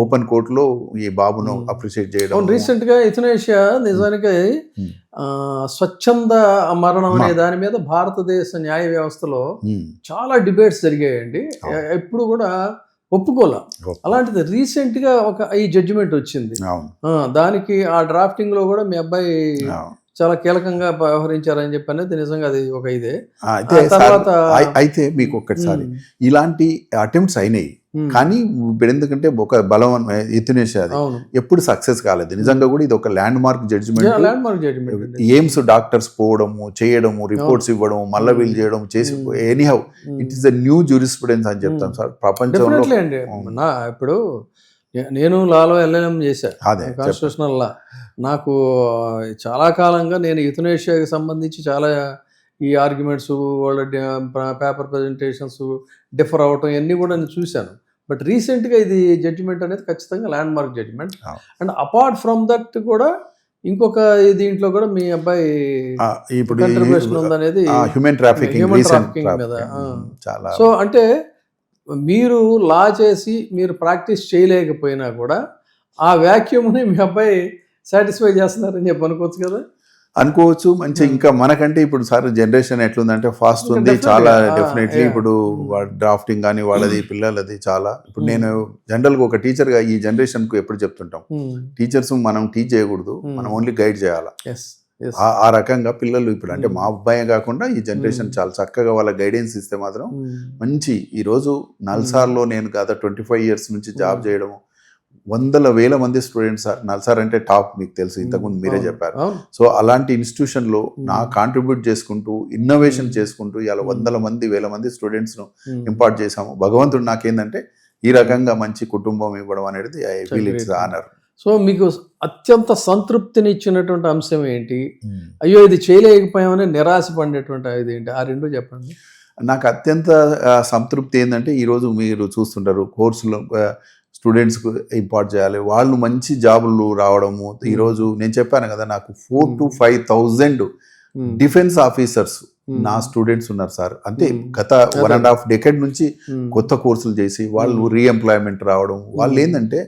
ఓపెన్ కోర్టులో ఈ బాబును అప్రిషియేట్ చేయడం. రీసెంట్ గా ఎథనేషియా నిజానికి స్వచ్ఛంద మరణం అనే దాని మీద భారతదేశ న్యాయ వ్యవస్థలో చాలా డిబేట్స్ జరిగాయండి. ఎప్పుడు కూడా ఒప్పుకోలే. అలాంటిది రీసెంట్ గా ఈ జడ్జిమెంట్ వచ్చింది. దానికి ఆ డ్రాఫ్టింగ్ లో కూడా మీ అబ్బాయి చాలా కీలకంగా వ్యవహరించారని చెప్పి అనేది నిజంగా అది ఒక ఇదే. అయితే మీకు ఒక్కసారి ఇలాంటి అటెంప్ట్స్ అయినాయి, కానీ ఇప్పుడు ఎందుకంటే ఒక బలం ఎత్తునేసి అది ఎప్పుడు సక్సెస్ కాలేదు. నిజంగా కూడా ఇది ఒక landmark judgement. AIIMS doctors పోవడము, చేయడము, రిపోర్ట్స్ ఇవ్వడం, మళ్ళీ వీళ్ళు చేయడం చేసి anyhow it is the new jurisprudence అని చెప్తాం సార్ ప్రపంచంలో. ఇప్పుడు నేను లాలో LLM చేశాను, కాన్స్టిట్యూషనల్ లా. నాకు చాలా కాలంగా నేను యుథనేషియాకి సంబంధించి చాలా ఈ ఆర్గ్యుమెంట్స్, వాళ్ళ పేపర్ ప్రజెంటేషన్స్ డిఫర్ అవ్వటం ఇవన్నీ కూడా నేను చూశాను. బట్ రీసెంట్గా ఇది జడ్జిమెంట్ అనేది ఖచ్చితంగా landmark judgement. And apart from that కూడా ఇంకొక దీంట్లో కూడా మీ అబ్బాయి ఇప్పుడు కంట్రిబ్యూషన్ ఉందనేది హ్యూమన్ ట్రాఫికింగ్ మీద. సో అంటే మీరు లా చేసి మీరు ప్రాక్టీస్ చేయలేకపోయినా కూడా ఆ వ్యాక్యూమ్ని మీ అబ్బాయి సాటిస్ఫై చేస్తున్నారని చెప్పి అనుకోవచ్చు కదా. అనుకోవచ్చు. మంచి ఇంకా మనకంటే ఇప్పుడు సార్ జనరేషన్ ఎట్లుందంటే ఫాస్ట్ ఉంది చాలా. డెఫినెట్లీ ఇప్పుడు డ్రాఫ్టింగ్ కానీ వాళ్ళది పిల్లలది చాలా. ఇప్పుడు నేను జనరల్గా ఒక టీచర్గా ఈ జనరేషన్కు ఎప్పుడు చెప్తుంటాం, టీచర్స్ మనం టీచ్ చేయకూడదు, మనం ఓన్లీ గైడ్ చేయాలి. ఆ రకంగా పిల్లలు ఇప్పుడు అంటే మా అబ్బాయి కాకుండా ఈ జనరేషన్ చాలా చక్కగా వాళ్ళ గైడెన్స్ ఇస్తే మాత్రం మంచి. ఈరోజు నల్సార్లో నేను గత 25 years నుంచి జాబ్ చేయడం, 100,000 మంది స్టూడెంట్స్. నల్సార్ అంటే టాప్, మీకు తెలుసు, ఇంతకుముందు మీరే చెప్పారు. సో అలాంటి ఇన్స్టిట్యూషన్లో నా కాంట్రిబ్యూట్ చేసుకుంటూ ఇన్నోవేషన్ చేసుకుంటూ ఇలా 100,000 మంది 1000 మంది స్టూడెంట్స్ను ఇంపార్ట్ చేశాము. భగవంతుడు నాకేందంటే ఈ రకంగా మంచి కుటుంబం ఇవ్వడం అనేది I feel it's honour. So మీకు అత్యంత సంతృప్తిని ఇచ్చినటువంటి అంశం ఏంటి? అయ్యో ఇది చేయలేకపోయామని నిరాశ పడినటువంటి ఇది ఏంటి? ఆ రెండు చెప్పండి. నాకు అత్యంత సంతృప్తి ఏంటంటే ఈరోజు మీరు చూస్తుంటారు కోర్సులో స్టూడెంట్స్కు ఇంపార్ట్ చేయాలి, వాళ్ళు మంచి జాబులు రావడము. ఈరోజు నేను చెప్పాను కదా, నాకు 4,000 to 5,000 డిఫెన్స్ ఆఫీసర్స్ నా స్టూడెంట్స్ ఉన్నారు సార్. అంటే గత 1.5 decade నుంచి కొత్త కోర్సులు చేసి వాళ్ళు రీఎంప్లాయ్మెంట్ రావడం. వాళ్ళు ఏంటంటే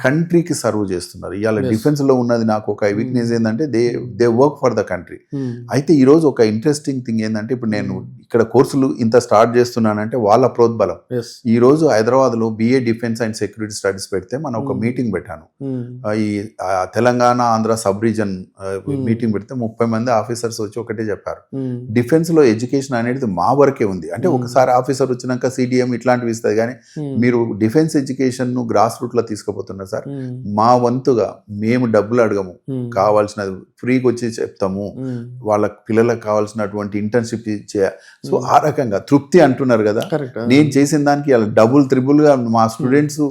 కంట్రీకి సర్వ్ చేస్తున్నారు. ఇవాళ డిఫెన్స్ లో ఉన్నది నాకు ఒక వీక్నెస్ ఏంటంటే they work for the country. అయితే ఈరోజు ఒక ఇంట్రెస్టింగ్ థింగ్ ఏంటంటే ఇప్పుడు నేను ఇక్కడ కోర్సులు ఇంత స్టార్ట్ చేస్తున్నానంటే వాళ్ళ ప్రోద్బలం. ఈ రోజు హైదరాబాద్ లో BA defence and security studies పెడితే మనం ఒక మీటింగ్ పెట్టాను. ఈ Telangana Andhra sub reason meeting పెడితే 30 మంది ఆఫీసర్స్ వచ్చి ఒకటే చెప్పారు, డిఫెన్స్ లో ఎడ్యుకేషన్ అనేది మా వరకే ఉంది. అంటే ఒకసారి ఆఫీసర్ వచ్చినాక CDM ఇట్లాంటివి ఇస్తుంది, కానీ మీరు డిఫెన్స్ ఎడ్యుకేషన్ ను గ్రాస్ రూట్ లో తీసుకుపోతున్నారు సార్. మా వంతుగా మేము డబ్బులు అడగము, కావాల్సినది ఫ్రీకి వచ్చి చెప్తాము, వాళ్ళ పిల్లలకు కావాల్సినటువంటి ఇంటర్న్షిప్ సో ఆ రకంగా తృప్తి అంటున్నారు కదా. నేను చేసిన దానికి డబుల్ త్రిబుల్ గా మా students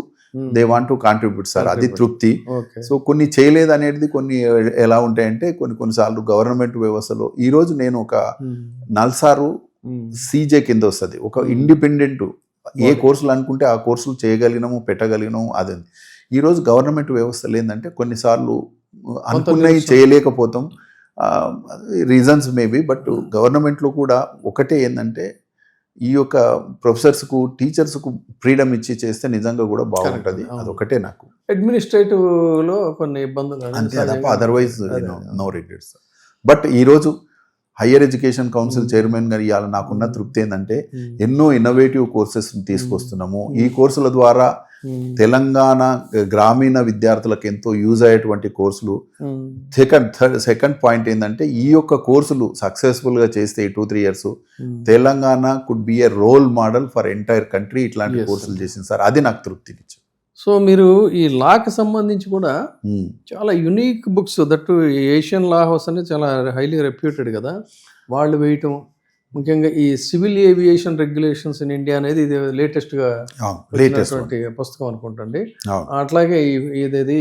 they want to contribute sir, అది తృప్తి. ఓకే. సో కొన్ని చేయలేదు అనేది కొన్ని ఎలా ఉంటాయంటే కొన్నిసార్లు గవర్నమెంట్ వ్యవస్థలో ఈరోజు నేను ఒక నల్సారు సీజే కింద వస్తుంది, ఒక ఇండిపెండెంట్ ఏ కోర్సులు అనుకుంటే ఆ కోర్సులు చేయగలిగినాము, పెట్టగలిగినాము. అది ఈరోజు గవర్నమెంట్ వ్యవస్థలు ఏంటంటే కొన్నిసార్లు అనుకున్నవి చేయలేకపోతాం, రీజన్స్ మేబీ. బట్ గవర్నమెంట్లో కూడా ఒకటే ఏంటంటే ఈ యొక్క ప్రొఫెసర్స్కు టీచర్స్కు ఫ్రీడమ్ ఇచ్చి చేస్తే నిజంగా కూడా బాగుంటుంది. అదొకటే నాకు అడ్మినిస్ట్రేటివ్ లో కొన్ని ఇబ్బందులు అంతే తప్ప అదర్వైజ్ నో రిగ్రెట్స్. బట్ ఈరోజు హయ్యర్ ఎడ్యుకేషన్ కౌన్సిల్ చైర్మన్ గారు ఇవాళ నాకున్న తృప్తి ఏంటంటే ఎన్నో ఇన్నోవేటివ్ కోర్సెస్ తీసుకొస్తున్నాము. ఈ కోర్సుల ద్వారా తెలంగాణ గ్రామీణ విద్యార్థులకు ఎంతో యూజ్ అయ్యేటువంటి కోర్సులు. సెకండ్ పాయింట్ ఏంటంటే ఈ యొక్క కోర్సులు సక్సెస్ఫుల్ గా చేస్తే 2-3 years Telangana could be a role model for entire country. ఇట్లాంటి కోర్సులు చేసింది సార్, అది నాకు తృప్తినిచ్చు. సో మీరు ఈ లాకి సంబంధించి కూడా చాలా unique books, that Asian law house అనేది చాలా హైలీ రెప్యూటెడ్ కదా, వాళ్ళు వేయటం, ముఖ్యంగా ఈ civil aviation regulations in India అనేది ఇది లేటెస్ట్గా పుస్తకం అనుకుంటండి. అట్లాగే ఇదేది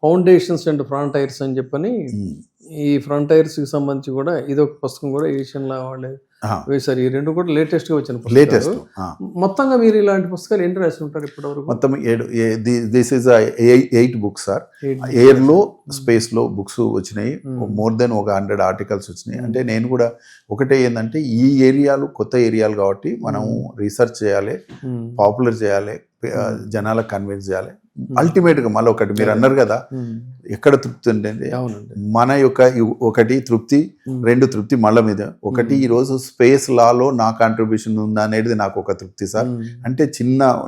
ఫౌండేషన్స్ అండ్ ఫ్రంటైర్స్ అని చెప్పని ఈ ఫ్రంటైర్స్కి సంబంధించి కూడా ఇదొక పుస్తకం కూడా ఏషియన్ లా వాళ్ళే వేశారు. ఈ రెండు కూడా లేటెస్ట్గా వచ్చిన పుస్తకాలు. మొత్తంగా మీరు ఇలాంటి పుస్తకాలు ఎన్ని రాసి ఉంటారు ఇప్పటివరకు? మొత్తం 7 8 books సార్. ఎయిర్లో స్పేస్లో బుక్స్ వచ్చినాయి, మోర్ దెన్ 100 ఆర్టికల్స్ వచ్చినాయి. అంటే నేను కూడా ఒకటే ఏంటంటే ఈ ఏరియాలు కొత్త ఏరియాలు కాబట్టి మనం రీసెర్చ్ చేయాలి, పాపులర్ చేయాలి, జనాలకు కన్విన్స్ చేయాలి. అల్టిమేట్గా మళ్ళీ ఒకటి మీరు అన్నారు కదా ఎక్కడ తృప్తి ఉంటుంది, మన యొక్క ఒకటి తృప్తి, 2 తృప్తి మళ్ళీ మీద. ఒకటి ఈరోజు స్పేస్ లాలో నా కాంట్రిబ్యూషన్ ఉందా అనేది నాకు ఒక తృప్తి సార్. అంటే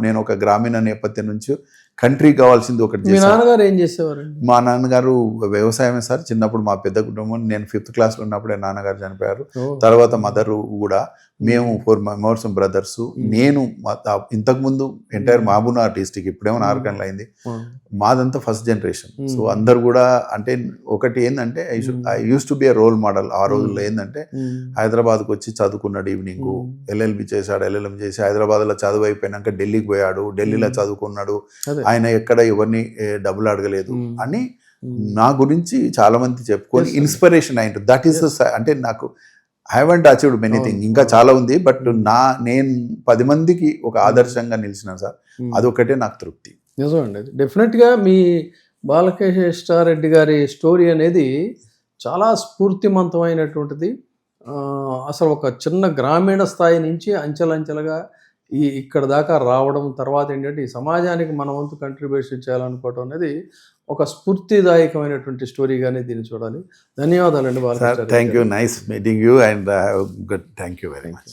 నేను ఒక గ్రామీణ నేపథ్యం నుంచి కంట్రీ కావాల్సింది ఒకటి. మీ నాన్నగారు ఏం చేసేవారు? మా నాన్నగారు వ్యవసాయమే సార్. చిన్నప్పుడు మా పెద్ద కుటుంబం, నేను 5th class లో ఉన్నప్పుడే నాన్నగారు చనిపోయారు. తర్వాత మదరు కూడా. మేము 4 members బ్రదర్స్. నేను ఇంతకుముందు ఎంటైర్ మహబూబ్నగర్ డిస్టిక్, ఇప్పుడేమో నార్కన్లు అయింది, మాదంతా ఫస్ట్ జనరేషన్. సో అందరు కూడా అంటే ఒకటి ఏంటంటే I use to be a role model. ఆ రోజుల్లో ఏంటంటే హైదరాబాద్కి వచ్చి చదువుకున్నాడు, ఈవినింగ్ LLB చేశాడు, LLM చేసి హైదరాబాద్లో చదువు అయిపోయినాక ఢిల్లీకి పోయాడు, ఢిల్లీలో చదువుకున్నాడు, ఆయన ఎక్కడ ఎవరిని డబ్బులు అడగలేదు అని నా గురించి చాలా మంది చెప్పుకొని ఇన్స్పిరేషన్ అయింది. దట్ ఈస్ అంటే నాకు I haven't achieved many thing, ఇంకా చాలా ఉంది. బట్ నేను 10 మందికి ఒక ఆదర్శంగా నిలిచిన సార్, అదొకటే నాకు తృప్తి. నిజమండి. డెఫినెట్గా మీ బాలకృష్ణారెడ్డి గారి స్టోరీ అనేది చాలా స్ఫూర్తిమంతమైనటువంటిది. అసలు ఒక చిన్న గ్రామీణ స్థాయి నుంచి అంచెలంచెలుగా ఇక్కడ దాకా రావడం, తర్వాత ఏంటంటే ఈ సమాజానికి మన వంతు కంట్రిబ్యూషన్ చేయాలనుకోవడం అనేది ఒక స్ఫూర్తిదాయకమైనటువంటి స్టోరీగానే దీన్ని చూడాలి. ధన్యవాదాలండి Balakrishna. Thank you, nice meeting you and thank you very much.